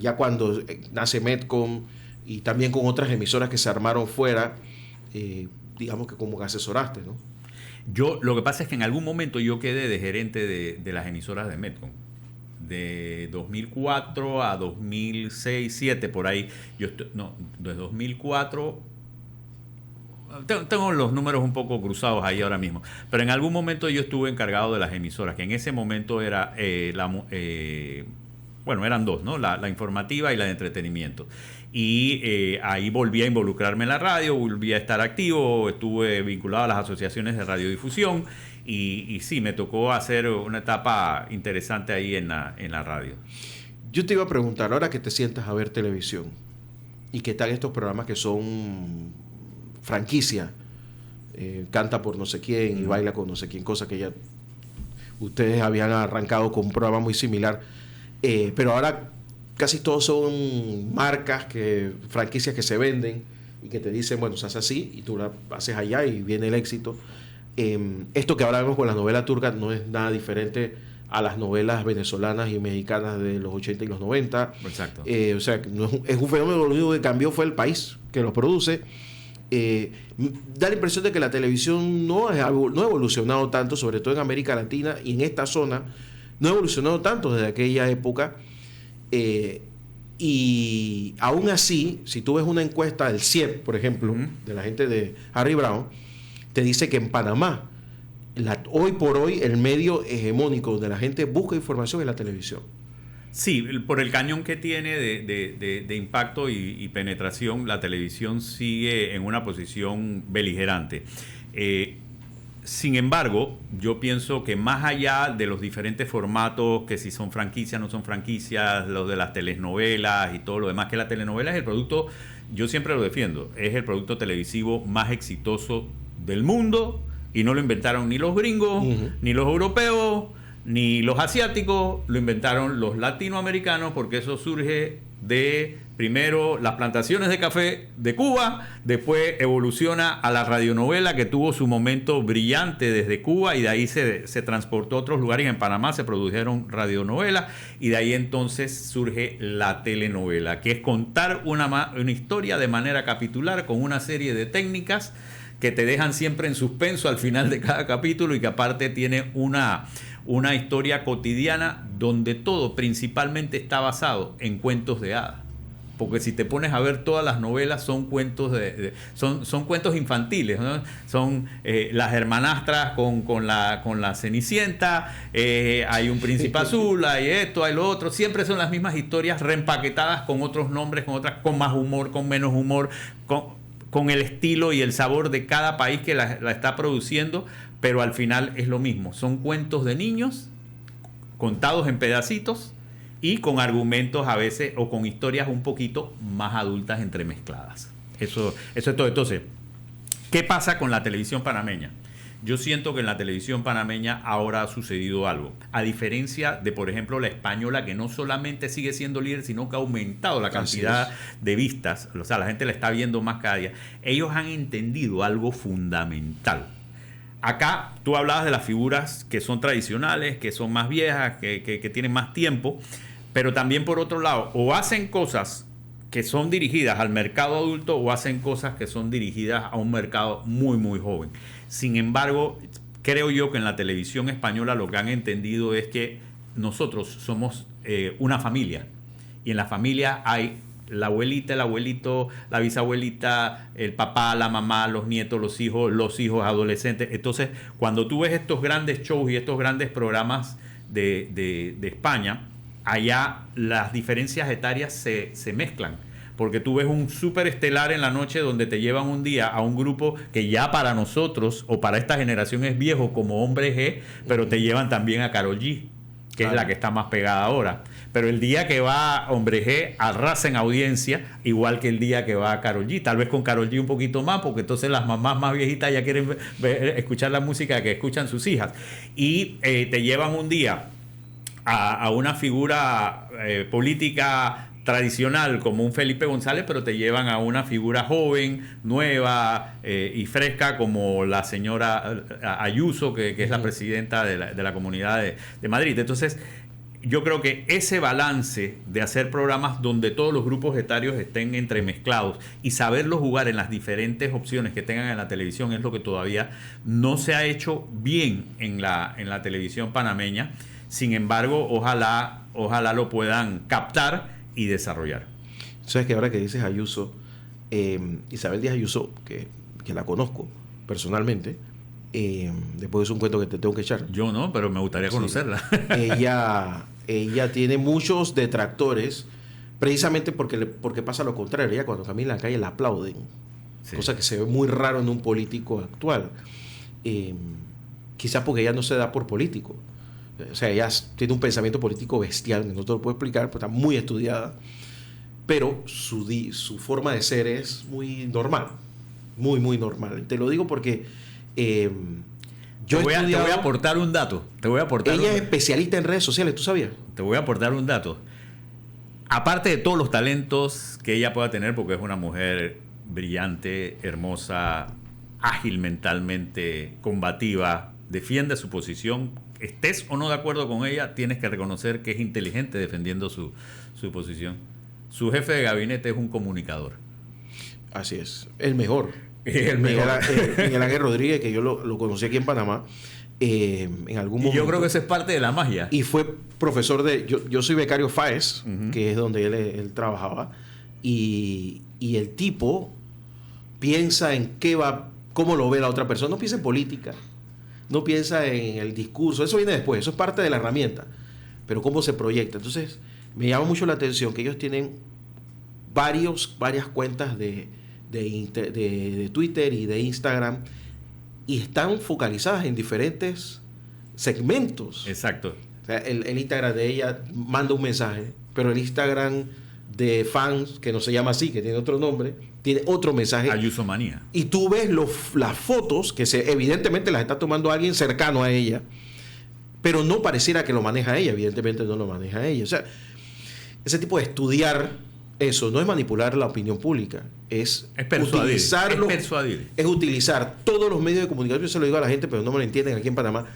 [SPEAKER 1] ya cuando nace Metcom y también con otras emisoras que se armaron fuera, digamos que como que asesoraste, ¿no?
[SPEAKER 2] Lo que pasa es que en algún momento yo quedé de gerente de las emisoras de Metcom. De 2004 a 2006, 2007, por ahí. De 2004... Tengo los números un poco cruzados ahí ahora mismo. Pero en algún momento yo estuve encargado de las emisoras, que en ese momento era eran dos, ¿no? La informativa y la de entretenimiento. Y ahí volví a involucrarme en la radio, volví a estar activo, estuve vinculado a las asociaciones de radiodifusión y sí, me tocó hacer una etapa interesante ahí en la radio.
[SPEAKER 1] Yo te iba a preguntar, ahora que te sientas a ver televisión y que están estos programas que son franquicia, canta por no sé quién y baila con no sé quién, cosa que ya ustedes habían arrancado con un programa muy similar, pero ahora casi todos son marcas, franquicias que se venden y que te dicen, bueno, se hace así y tú la haces allá y viene el éxito. Esto que ahora vemos con las novelas turcas no es nada diferente a las novelas venezolanas y mexicanas de los 80 y los 90.
[SPEAKER 2] Exacto.
[SPEAKER 1] O sea, no es un fenómeno, lo único que cambió fue el país que los produce. Da la impresión de que la televisión no ha evolucionado tanto, sobre todo en América Latina y en esta zona, no ha evolucionado tanto desde aquella época. Y aún así, si tú ves una encuesta del CIEP, por ejemplo, de la gente de Harry Brown, te dice que en Panamá, hoy por hoy, el medio hegemónico donde la gente busca información es la televisión.
[SPEAKER 2] Sí, por el cañón que tiene de impacto y penetración, la televisión sigue en una posición beligerante. Sin embargo, yo pienso que más allá de los diferentes formatos, que si son franquicias, no son franquicias, los de las telenovelas y todo lo demás, que la telenovela es el producto, yo siempre lo defiendo, es el producto televisivo más exitoso del mundo y no lo inventaron ni los gringos, ni los europeos, ni los asiáticos, lo inventaron los latinoamericanos, porque eso surge de primero las plantaciones de café de Cuba, después evoluciona a la radionovela que tuvo su momento brillante desde Cuba y de ahí se transportó a otros lugares. En Panamá se produjeron radionovelas y de ahí entonces surge la telenovela, que es contar una historia de manera capitular con una serie de técnicas que te dejan siempre en suspenso al final de cada capítulo y que aparte tiene una historia cotidiana donde todo principalmente está basado en cuentos de hadas. Porque si te pones a ver todas las novelas son cuentos son cuentos infantiles, ¿no? Son las hermanastras con la Cenicienta, hay un príncipe azul, hay esto, hay lo otro. Siempre son las mismas historias reempaquetadas con otros nombres, con más humor, con menos humor, con el estilo y el sabor de cada país que la está produciendo, pero al final es lo mismo. Son cuentos de niños contados en pedacitos y con argumentos a veces o con historias un poquito más adultas entremezcladas. Eso es todo. Entonces, ¿qué pasa con la televisión panameña? Yo siento que en la televisión panameña ahora ha sucedido algo. A diferencia de, por ejemplo, la española, que no solamente sigue siendo líder, sino que ha aumentado la cantidad de vistas. O sea, la gente la está viendo más cada día. Ellos han entendido algo fundamental. Acá tú hablabas de las figuras que son tradicionales, que son más viejas, que tienen más tiempo, pero también por otro lado, o hacen cosas que son dirigidas al mercado adulto o hacen cosas que son dirigidas a un mercado muy, muy joven. Sin embargo, creo yo que en la televisión española lo que han entendido es que nosotros somos una familia y en la familia hay la abuelita, el abuelito, la bisabuelita, el papá, la mamá, los nietos, los hijos adolescentes. Entonces, cuando tú ves estos grandes shows y estos grandes programas de España, allá las diferencias etarias se mezclan. Porque tú ves un súper estelar en la noche donde te llevan un día a un grupo que ya para nosotros o para esta generación es viejo como Hombre G, pero te llevan también a Karol G, que es la que está más pegada ahora. Pero el día que va Hombre G arrasa en audiencia, igual que el día que va a Karol G. Tal vez con Karol G un poquito más, porque entonces las mamás más viejitas ya quieren escuchar la música que escuchan sus hijas. Y te llevan un día a una figura política tradicional como un Felipe González, pero te llevan a una figura joven, nueva y fresca como la señora Ayuso, que es la presidenta de la Comunidad de Madrid. Entonces, yo creo que ese balance de hacer programas donde todos los grupos etarios estén entremezclados y saberlos jugar en las diferentes opciones que tengan en la televisión es lo que todavía no se ha hecho bien en la televisión panameña. Sin embargo, ojalá lo puedan captar y desarrollar.
[SPEAKER 1] Sabes que ahora que dices Ayuso, Isabel Díaz Ayuso, que la conozco personalmente, después es un cuento que te tengo que echar.
[SPEAKER 2] Yo no, pero me gustaría conocerla.
[SPEAKER 1] Ella tiene muchos detractores, precisamente porque pasa lo contrario. Ella cuando camina en la calle la aplauden, cosa que se ve muy raro en un político actual. Quizás porque ella no se da por político. O sea, ella tiene un pensamiento político bestial, no te lo puedo explicar, pero está muy estudiada. Pero su forma de ser es muy normal. Muy, muy normal. Te lo digo porque te voy
[SPEAKER 2] a aportar un dato.
[SPEAKER 1] Ella es especialista en redes sociales, ¿tú sabías?
[SPEAKER 2] Te voy a aportar un dato. Aparte de todos los talentos que ella pueda tener, porque es una mujer brillante, hermosa, ágil mentalmente, combativa, defiende su posición. Estés o no de acuerdo con ella, tienes que reconocer que es inteligente defendiendo su posición. Su jefe de gabinete es un comunicador.
[SPEAKER 1] Así es, el mejor.
[SPEAKER 2] Miguel
[SPEAKER 1] Ángel Rodríguez, que yo lo conocí aquí en Panamá, en algún momento.
[SPEAKER 2] Y yo creo que eso es parte de la magia.
[SPEAKER 1] Y fue profesor yo soy becario FAES, que es donde él trabajaba, y el tipo piensa en cómo lo ve la otra persona, no piensa en política. No piensa en el discurso, eso viene después, eso es parte de la herramienta, pero cómo se proyecta. Entonces, me llama mucho la atención que ellos tienen varias cuentas de Twitter y de Instagram y están focalizadas en diferentes segmentos.
[SPEAKER 2] Exacto.
[SPEAKER 1] O sea, el Instagram de ella manda un mensaje, pero el Instagram de fans, que no se llama así, que tiene otro nombre, tiene otro mensaje.
[SPEAKER 2] Ayusomanía.
[SPEAKER 1] Y tú ves las fotos que evidentemente las está tomando alguien cercano a ella, pero no pareciera que lo maneja ella, evidentemente no lo maneja ella. O sea, ese tipo de estudiar Eso no es manipular la opinión pública, es
[SPEAKER 2] persuadir.
[SPEAKER 1] utilizarlo,
[SPEAKER 2] Es persuadir.
[SPEAKER 1] es utilizar todos los medios de comunicación. Yo se lo digo a la gente, pero no me lo entienden aquí en Panamá.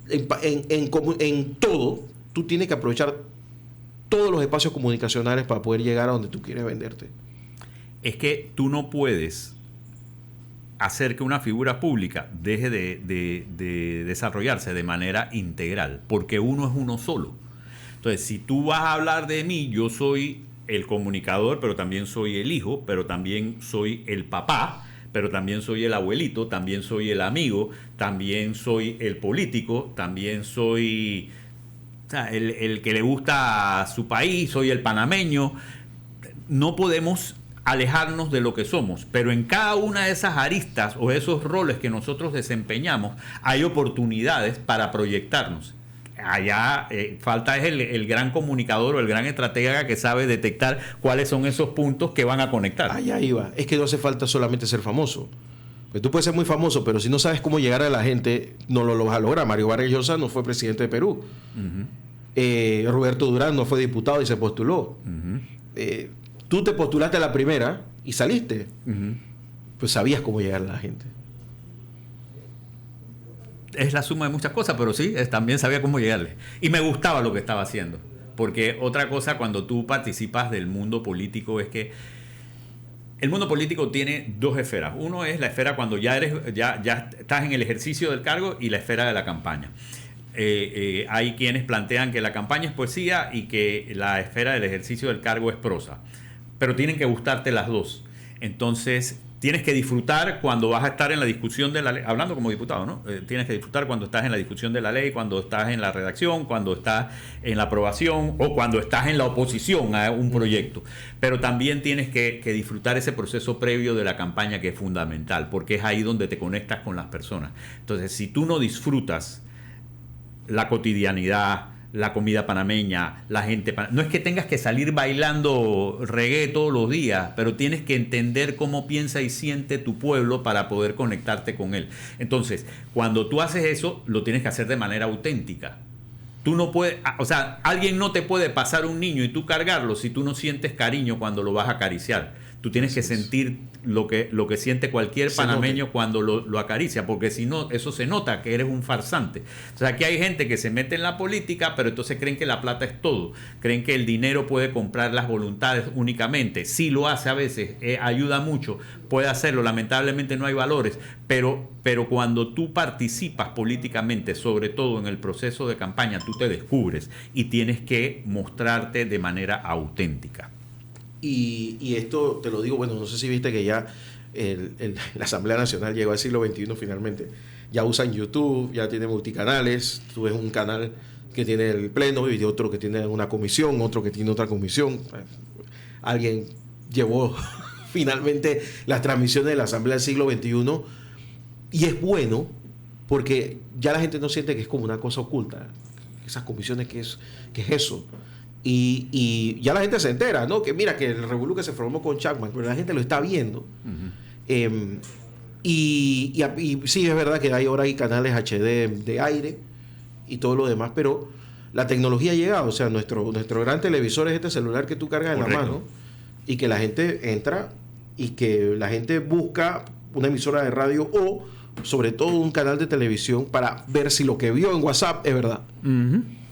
[SPEAKER 1] En todo, tú tienes que aprovechar todos los espacios comunicacionales para poder llegar a donde tú quieres venderte.
[SPEAKER 2] Es que tú no puedes hacer que una figura pública deje de desarrollarse de manera integral, porque uno es uno solo. Entonces, si tú vas a hablar de mí, yo soy el comunicador, pero también soy el hijo, pero también soy el papá, pero también soy el abuelito, también soy el amigo, también soy el político, también soy, o sea, el que le gusta a su país, soy el panameño. No podemos alejarnos de lo que somos, pero en cada una de esas aristas o esos roles que nosotros desempeñamos hay oportunidades para proyectarnos. Allá falta es el gran comunicador o el gran estratega que sabe detectar cuáles son esos puntos que van a conectar.
[SPEAKER 1] Allá iba. Es que no hace falta solamente ser famoso. Pues tú puedes ser muy famoso, pero si no sabes cómo llegar a la gente, no lo vas a lograr. Mario Vargas Llosa no fue presidente de Perú. Roberto Durán no fue diputado y se postuló. Tú te postulaste a la primera y saliste. Pues sabías cómo llegar a la gente.
[SPEAKER 2] Es la suma de muchas cosas, pero sí, también sabía cómo llegarle. Y me gustaba lo que estaba haciendo. Porque otra cosa cuando tú participas del mundo político es que el mundo político tiene dos esferas. Uno es la esfera cuando ya estás en el ejercicio del cargo y la esfera de la campaña. Hay quienes plantean que la campaña es poesía y que la esfera del ejercicio del cargo es prosa. Pero tienen que gustarte las dos. Entonces, tienes que disfrutar cuando vas a estar en la discusión de la ley, hablando como diputado, ¿no? Tienes que disfrutar cuando estás en la discusión de la ley, cuando estás en la redacción, cuando estás en la aprobación o cuando estás en la oposición a un proyecto. Pero también tienes que disfrutar ese proceso previo de la campaña, que es fundamental, porque es ahí donde te conectas con las personas. Entonces, si tú no disfrutas la cotidianidad, la comida panameña, la gente no es que tengas que salir bailando reggae todos los días, pero tienes que entender cómo piensa y siente tu pueblo para poder conectarte con él. Entonces, cuando tú haces eso, lo tienes que hacer de manera auténtica. Tú no puedes, o sea, alguien no te puede pasar un niño y tú cargarlo si tú no sientes cariño cuando lo vas a acariciar. Tú tienes que sentir lo que siente cualquier panameño cuando lo acaricia, porque si no, eso se nota que eres un farsante. O sea, aquí hay gente que se mete en la política, pero entonces creen que la plata es todo. Creen que el dinero puede comprar las voluntades únicamente. Sí lo hace a veces, ayuda mucho, puede hacerlo. Lamentablemente no hay valores, pero cuando tú participas políticamente, sobre todo en el proceso de campaña, tú te descubres y tienes que mostrarte de manera auténtica.
[SPEAKER 1] Y esto te lo digo, bueno, no sé si viste que ya la Asamblea Nacional llegó al siglo XXI finalmente. Ya usan YouTube, ya tiene multicanales. Tú ves un canal que tiene el Pleno y otro que tiene una comisión, otro que tiene otra comisión. Alguien llevó finalmente las transmisiones de la Asamblea del siglo XXI. Y es bueno porque ya la gente no siente que es como una cosa oculta. Esas comisiones, ¿qué es eso? Y ya la gente se entera, ¿no? Que mira, que el revolú que se formó con Chapman, pero la gente lo está viendo. Y sí, es verdad que ahora hay canales HD de aire y todo lo demás, pero la tecnología ha llegado. O sea, nuestro gran televisor es este celular que tú cargas en la mano y que la gente entra y que la gente busca una emisora de radio o, sobre todo, un canal de televisión para ver si lo que vio en WhatsApp es verdad.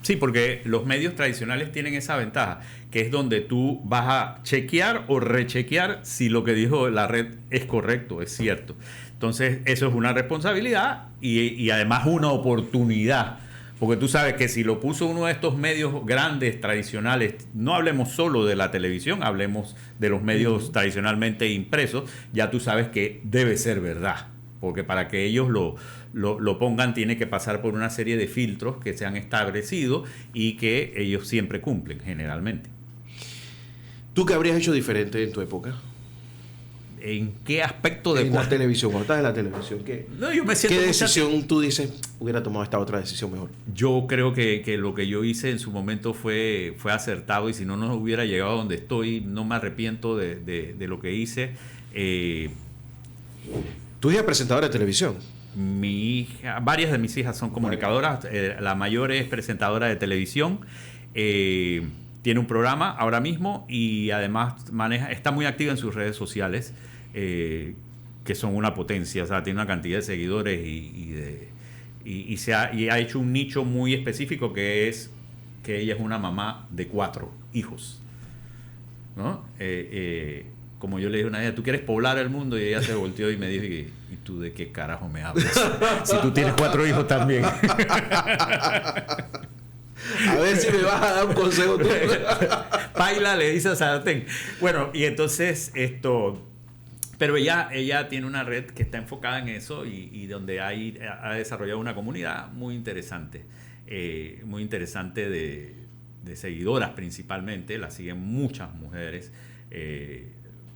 [SPEAKER 2] Sí, porque los medios tradicionales tienen esa ventaja, que es donde tú vas a chequear o rechequear si lo que dijo la red es correcto, es cierto. Entonces, eso es una responsabilidad y además una oportunidad, porque tú sabes que si lo puso uno de estos medios grandes, tradicionales, no hablemos solo de la televisión, hablemos de los medios tradicionalmente impresos, ya tú sabes que debe ser verdad. Porque para que ellos lo pongan tiene que pasar por una serie de filtros que se han establecido y que ellos siempre cumplen, generalmente.
[SPEAKER 1] ¿Tú qué habrías hecho diferente en tu época?
[SPEAKER 2] ¿En qué aspecto de
[SPEAKER 1] en la televisión? Cuando estás en la televisión, ¿qué decisión tú dices hubiera tomado esta otra decisión mejor?
[SPEAKER 2] Yo creo que lo que yo hice en su momento fue acertado, y si no hubiera llegado a donde estoy, no me arrepiento de lo que hice.
[SPEAKER 1] ¿Tu hija es presentadora de televisión?
[SPEAKER 2] Mi hija, varias de mis hijas son comunicadoras. La mayor es presentadora de televisión. tiene un programa ahora mismo y además está muy activa en sus redes sociales, que son una potencia, o sea, tiene una cantidad de seguidores y ha hecho un nicho muy específico, que es que ella es una mamá de 4 hijos, ¿no? Como yo le dije una vez, ¿tú quieres poblar el mundo? Y ella se volteó y me dijo, ¿y tú de qué carajo me hablas? Si tú tienes 4 hijos también.
[SPEAKER 1] A ver si me vas a dar un consejo tú.
[SPEAKER 2] Paila le dice a Sartén. Bueno, y entonces pero ella tiene una red que está enfocada en eso y donde ha desarrollado una comunidad muy interesante de seguidoras principalmente. La siguen muchas mujeres,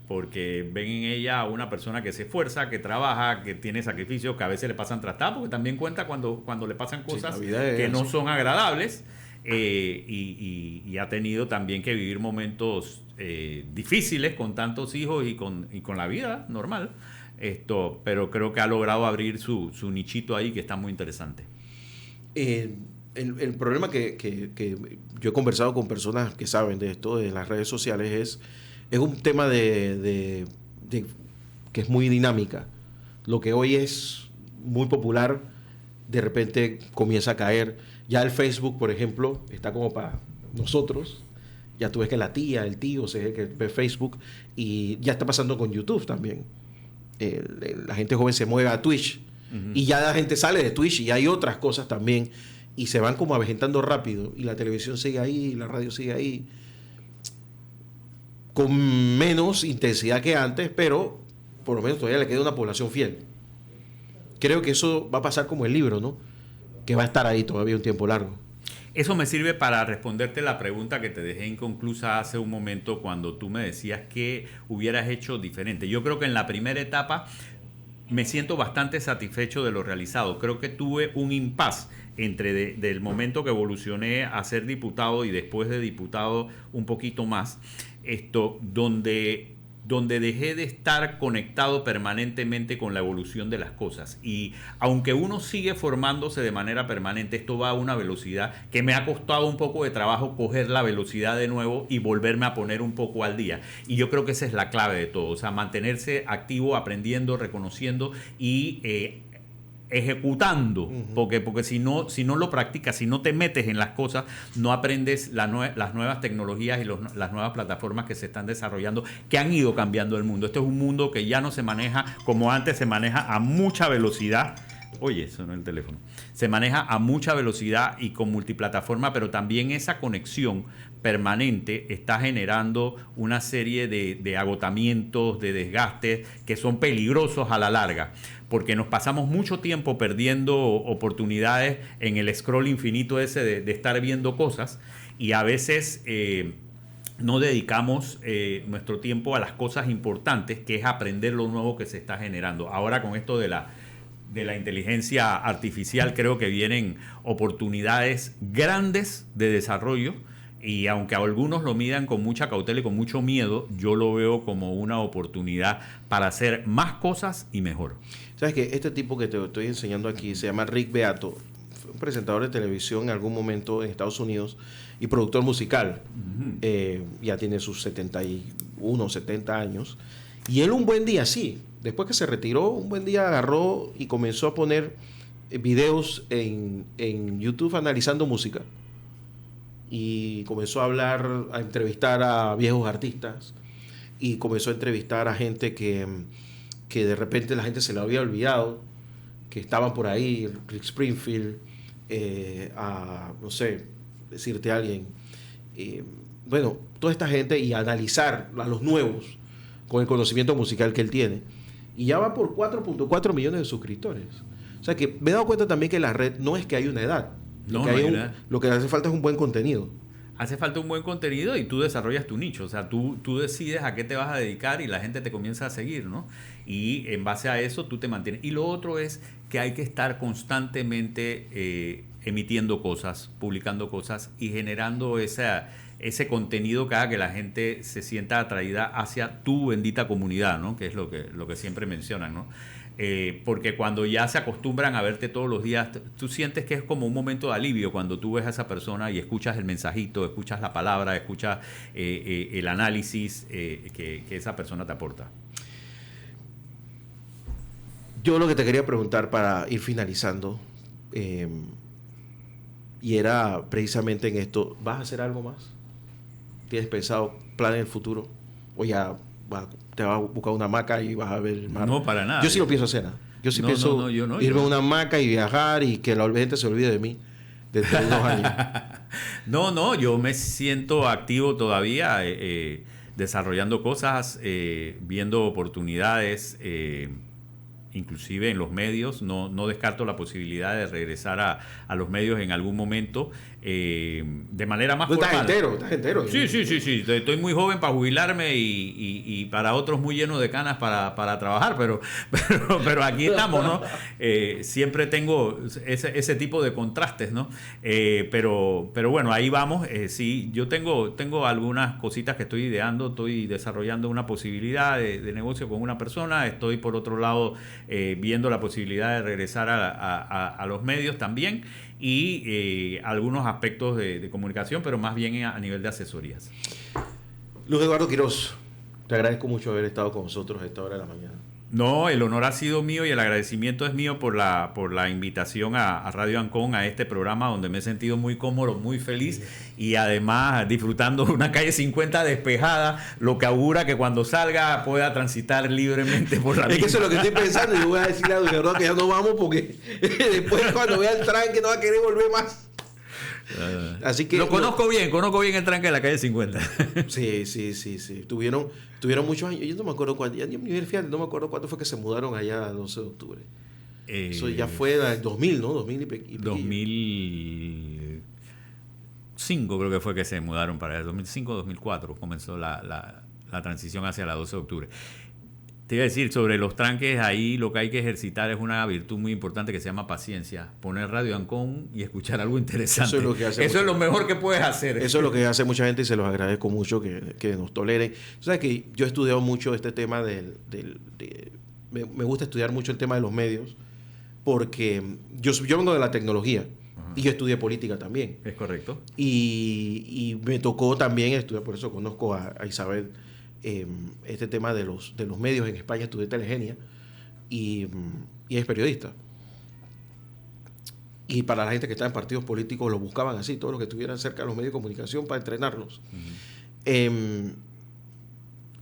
[SPEAKER 2] porque ven en ella a una persona que se esfuerza, que trabaja, que tiene sacrificios, que a veces le pasan trastadas, porque también cuenta cuando le pasan cosas que no son agradables, y ha tenido también que vivir momentos difíciles con tantos hijos y con la vida normal, pero creo que ha logrado abrir su nichito ahí, que está muy interesante.
[SPEAKER 1] El problema que yo he conversado con personas que saben de esto, de las redes sociales, es un tema de que es muy dinámica. Lo que hoy es muy popular, de repente comienza a caer. Ya el Facebook, por ejemplo, está como para nosotros. Ya tú ves que la tía, el tío, que ve Facebook, y ya está pasando con YouTube también. La gente joven se mueve a Twitch, y ya la gente sale de Twitch y hay otras cosas también, y se van como avejentando rápido, y la televisión sigue ahí, la radio sigue ahí, con menos intensidad que antes, pero por lo menos todavía le queda una población fiel. Creo que eso va a pasar como el libro, ¿no? Que va a estar ahí todavía un tiempo largo.
[SPEAKER 2] Eso me sirve para responderte la pregunta que te dejé inconclusa hace un momento, cuando tú me decías que hubieras hecho diferente. Yo creo que en la primera etapa me siento bastante satisfecho de lo realizado. Creo que tuve un impasse entre del momento que evolucioné a ser diputado y después de diputado un poquito más, donde dejé de estar conectado permanentemente con la evolución de las cosas. Y aunque uno sigue formándose de manera permanente, esto va a una velocidad que me ha costado un poco de trabajo coger la velocidad de nuevo y volverme a poner un poco al día. Y yo creo que esa es la clave de todo, o sea, mantenerse activo, aprendiendo, reconociendo y ejecutando, porque si no lo practicas, si no te metes en las cosas, no aprendes las nuevas tecnologías y las nuevas plataformas que se están desarrollando, que han ido cambiando el mundo. Este es un mundo que ya no se maneja como antes, se maneja a mucha velocidad. Oye, sonó el teléfono. Se maneja a mucha velocidad y con multiplataforma, pero también esa conexión permanente está generando una serie de agotamientos, de desgastes que son peligrosos a la larga, porque nos pasamos mucho tiempo perdiendo oportunidades en el scroll infinito ese de estar viendo cosas, y a veces no dedicamos nuestro tiempo a las cosas importantes, que es aprender lo nuevo que se está generando. Ahora, con esto de la inteligencia artificial, creo que vienen oportunidades grandes de desarrollo, y aunque algunos lo midan con mucha cautela y con mucho miedo, yo lo veo como una oportunidad para hacer más cosas y mejor.
[SPEAKER 1] ¿Sabes qué? Este tipo que te estoy enseñando aquí se llama Rick Beato. Fue un presentador de televisión en algún momento en Estados Unidos y productor musical. Ya tiene sus 71, 70 años. Y él un buen día, sí, después que se retiró, un buen día agarró y comenzó a poner videos en YouTube analizando música. Y comenzó a entrevistar a viejos artistas, y comenzó a entrevistar a gente que de repente la gente se le había olvidado, que estaban por ahí, Rick Springfield, no sé, decirte a alguien, bueno, toda esta gente, y analizar a los nuevos con el conocimiento musical que él tiene. Y ya va por 4.4 millones de suscriptores. O sea que me he dado cuenta también que la red no es que hay una edad. Lo que hace falta es un buen contenido.
[SPEAKER 2] Hace falta un buen contenido y tú desarrollas tu nicho. O sea, tú decides a qué te vas a dedicar y la gente te comienza a seguir, ¿no? Y en base a eso tú te mantienes. Y lo otro es que hay que estar constantemente emitiendo cosas, publicando cosas y generando ese contenido que haga que la gente se sienta atraída hacia tu bendita comunidad, ¿no? Que es lo que siempre mencionan, ¿no? porque cuando ya se acostumbran a verte todos los días, tú sientes que es como un momento de alivio cuando tú ves a esa persona y escuchas el mensajito, escuchas la palabra, escuchas el análisis que esa persona te aporta.
[SPEAKER 1] Yo lo que te quería preguntar para ir finalizando, y era precisamente en esto, ¿vas a hacer algo más? ¿Tienes pensado planes en el futuro? ¿O ya te vas a buscar una hamaca y vas a ver el mar?
[SPEAKER 2] No, para nada.
[SPEAKER 1] Yo sí lo pienso hacer. Yo sí pienso irme a una hamaca y viajar y que la gente se olvide de mí dentro de 2 años.
[SPEAKER 2] No, yo me siento activo todavía, desarrollando cosas, viendo oportunidades, inclusive en los medios. No descarto la posibilidad de regresar a los medios en algún momento, de manera más formal.
[SPEAKER 1] Estás entero.
[SPEAKER 2] Sí. Estoy muy joven para jubilarme y para otros muy llenos de canas para trabajar, pero aquí estamos, ¿no? Siempre tengo ese tipo de contrastes, ¿no? Pero bueno, ahí vamos. Sí, yo tengo algunas cositas que estoy ideando, estoy desarrollando una posibilidad de negocio con una persona, estoy por otro lado viendo la posibilidad de regresar a los medios también, y algunos aspectos de comunicación, pero más bien a nivel de asesorías.
[SPEAKER 1] Luis Eduardo Quiroz, te agradezco mucho haber estado con nosotros a esta hora de la mañana.
[SPEAKER 2] No, el honor ha sido mío y el agradecimiento es mío por la invitación a Radio Ancon, a este programa donde me he sentido muy cómodo, muy feliz y además disfrutando de una calle 50 despejada, lo que augura que cuando salga pueda transitar libremente por la misma.
[SPEAKER 1] Es que eso es lo que estoy pensando y yo voy a decirle a Don Eduardo que ya no vamos porque después cuando vea el tranque no va a querer volver más. Así que
[SPEAKER 2] lo conozco bien el tranque de la calle 50.
[SPEAKER 1] Sí. Tuvieron muchos años. Yo no me acuerdo cuándo, fíjate, no me acuerdo cuándo fue que se mudaron allá el 12 de octubre. Eso ya fue el 2000, ¿no? 2005 creo que fue que se mudaron para allá. 2005-2004 comenzó la transición hacia la 12 de octubre. Te iba a decir, sobre los tranques, ahí lo que hay que ejercitar es una virtud muy importante que se llama paciencia. Poner Radio Ancon y escuchar algo interesante. Eso es lo mejor que puedes hacer. Eso es lo que hace mucha gente y se los agradezco mucho que nos toleren. O sea, que yo he estudiado mucho este tema me gusta estudiar mucho el tema de los medios porque yo vengo de la tecnología. Y yo estudié política también.
[SPEAKER 2] Es correcto.
[SPEAKER 1] Y me tocó también estudiar, por eso conozco a Isabel, este tema de los medios. En España estudié Telegenia y es periodista. Y para la gente que está en partidos políticos lo buscaban así, todos los que estuvieran cerca de los medios de comunicación para entrenarlos.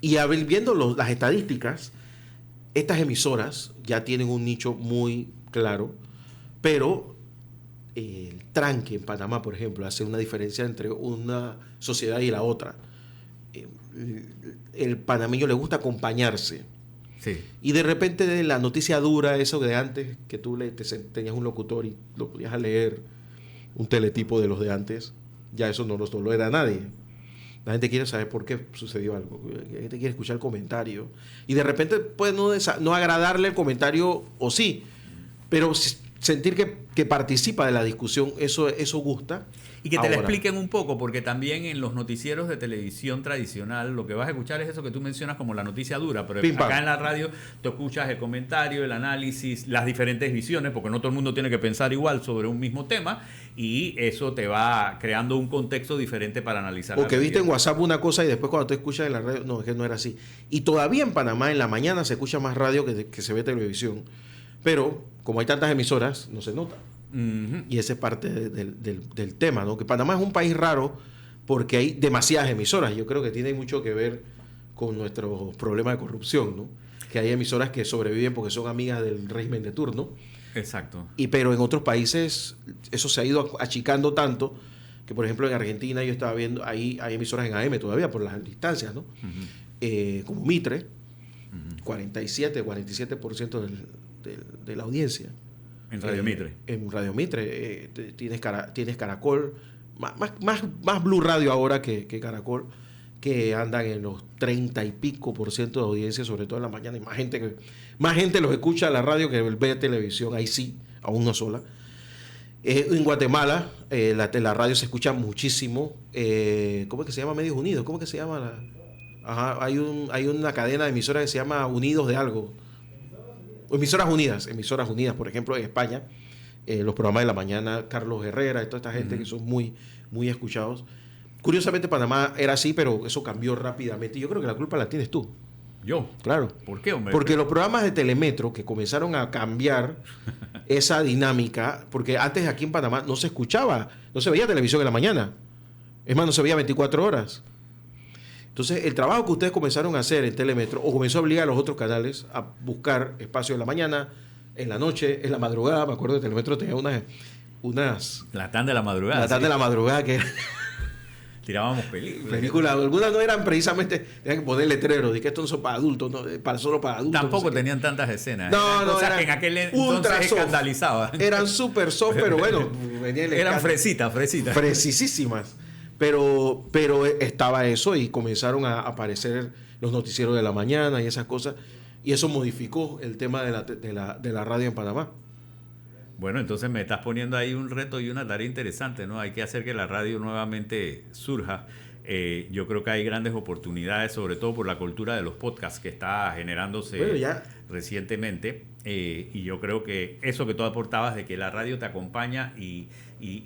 [SPEAKER 1] Y viendo las estadísticas, estas emisoras ya tienen un nicho muy claro, pero el tranque en Panamá, por ejemplo, hace una diferencia entre una sociedad y la otra. El panameño le gusta acompañarse.
[SPEAKER 2] Sí.
[SPEAKER 1] Y de repente de la noticia dura, eso de antes, que tú tenías un locutor y lo podías leer, un teletipo de los de antes, ya eso no lo era nadie. La gente quiere saber por qué sucedió algo. La gente quiere escuchar el comentario. Y de repente puede no agradarle el comentario, o sí, pero sentir que participa de la discusión, eso gusta.
[SPEAKER 2] Y que te lo expliquen un poco, porque también en los noticieros de televisión tradicional lo que vas a escuchar es eso que tú mencionas como la noticia dura, pero acá en la radio tú escuchas el comentario, el análisis, las diferentes visiones, porque no todo el mundo tiene que pensar igual sobre un mismo tema, y eso te va creando un contexto diferente para analizar.
[SPEAKER 1] Porque viste en WhatsApp una cosa y después cuando tú escuchas en la radio, no, es que no era así. Y todavía en Panamá en la mañana se escucha más radio que se ve televisión, pero como hay tantas emisoras, no se nota. Y esa es parte del tema, ¿no? Que Panamá es un país raro porque hay demasiadas emisoras. Yo creo que tiene mucho que ver con nuestros problemas de corrupción, ¿no? Que hay emisoras que sobreviven porque son amigas del régimen de turno.
[SPEAKER 2] Exacto.
[SPEAKER 1] Pero en otros países eso se ha ido achicando tanto que, por ejemplo, en Argentina yo estaba viendo, ahí hay emisoras en AM todavía por las distancias, ¿no? Como Mitre, 47% de la audiencia.
[SPEAKER 2] En Radio Mitre.
[SPEAKER 1] En Radio Mitre. Tienes Caracol, más Blue Radio ahora que Caracol, que andan en los 30 y pico % de audiencia, sobre todo en la mañana. Y más gente los escucha a la radio que ve televisión, ahí sí, aún no sola. En Guatemala, la radio se escucha muchísimo. ¿Cómo es que se llama? Medios Unidos. ¿Cómo es que se llama? Hay una cadena de emisoras que se llama Unidos de algo. emisoras unidas, por ejemplo, en España, los programas de la mañana, Carlos Herrera y toda esta gente que son muy, muy escuchados. Curiosamente, Panamá era así, pero eso cambió rápidamente. Y yo creo que la culpa la tienes tú.
[SPEAKER 2] ¿Yo?
[SPEAKER 1] Claro.
[SPEAKER 2] ¿Por qué, hombre?
[SPEAKER 1] Porque los programas de Telemetro que comenzaron a cambiar esa dinámica, porque antes aquí en Panamá no se escuchaba, no se veía televisión en la mañana. Es más, no se veía 24 horas. Entonces, el trabajo que ustedes comenzaron a hacer en Telemetro, o comenzó a obligar a los otros canales a buscar espacio en la mañana, en la noche, en la madrugada. Me acuerdo que Telemetro tenía unas
[SPEAKER 2] La tanda de la madrugada.
[SPEAKER 1] la tarde de la madrugada que
[SPEAKER 2] Tirábamos películas.
[SPEAKER 1] algunas no eran precisamente, tenían que poner letrero, de que esto no son para adultos, no, solo para adultos.
[SPEAKER 2] Tampoco
[SPEAKER 1] no sé
[SPEAKER 2] tenían tantas escenas.
[SPEAKER 1] No,
[SPEAKER 2] Eran
[SPEAKER 1] no,
[SPEAKER 2] cosas
[SPEAKER 1] eran
[SPEAKER 2] que en aquel
[SPEAKER 1] ultra
[SPEAKER 2] entonces
[SPEAKER 1] soft.
[SPEAKER 2] escandalizaban.
[SPEAKER 1] Eran súper soft, pero bueno, venía el
[SPEAKER 2] Eran
[SPEAKER 1] escándalo.
[SPEAKER 2] fresitas.
[SPEAKER 1] Precisísimas. Pero estaba eso y comenzaron a aparecer los noticieros de la mañana y esas cosas. Y eso modificó el tema de la radio en Panamá.
[SPEAKER 2] Bueno, entonces me estás poniendo ahí un reto y una tarea interesante, ¿no? Hay que hacer que la radio nuevamente surja. Yo creo que hay grandes oportunidades, sobre todo por la cultura de los podcasts que está generándose recientemente. Y yo creo que eso que tú aportabas de que la radio te acompaña y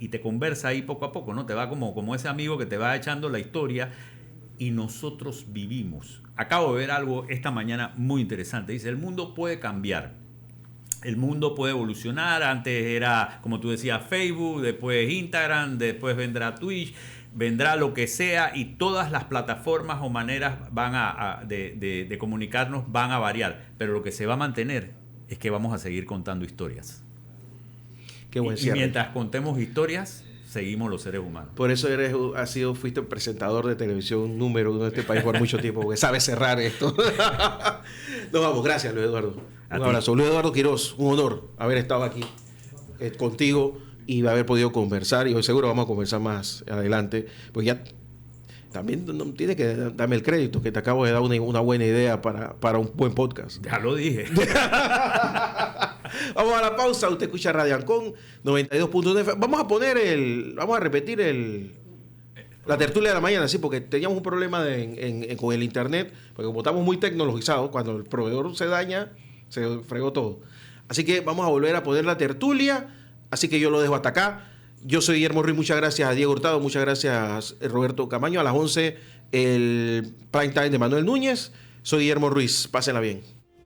[SPEAKER 2] te conversa ahí poco a poco, ¿no? Te va como ese amigo que te va echando la historia y nosotros vivimos. Acabo de ver algo esta mañana muy interesante. Dice, el mundo puede cambiar. El mundo puede evolucionar. Antes era, como tú decías, Facebook, después Instagram, después vendrá Twitch, vendrá lo que sea y todas las plataformas o maneras de comunicarnos van a variar. Pero lo que se va a mantener es que vamos a seguir contando historias.
[SPEAKER 1] Qué buen
[SPEAKER 2] y
[SPEAKER 1] cierre.
[SPEAKER 2] mientras contemos historias, seguimos los seres humanos.
[SPEAKER 1] Por eso fuiste presentador de televisión número 1 de este país por mucho tiempo, porque sabes cerrar esto. Nos vamos, gracias Luis Eduardo. Un abrazo. Luis Eduardo Quiroz, un honor haber estado aquí contigo y haber podido conversar, y hoy seguro vamos a conversar más adelante, pues ya también no tienes que darme el crédito, que te acabo de dar una buena idea para un buen podcast.
[SPEAKER 2] Ya lo dije.
[SPEAKER 1] Vamos a la pausa. Usted escucha Radio Ancon 92.9. Vamos a repetir la tertulia de la mañana, sí, porque teníamos un problema con el internet, porque como estamos muy tecnologizados, cuando el proveedor se daña, se fregó todo. Así que vamos a volver a poner la tertulia, así que yo lo dejo hasta acá. Yo soy Guillermo Ruiz, muchas gracias a Diego Hurtado, muchas gracias a Roberto Camaño. A las 11 el prime time de Manuel Núñez. Soy Guillermo Ruiz, pásenla bien.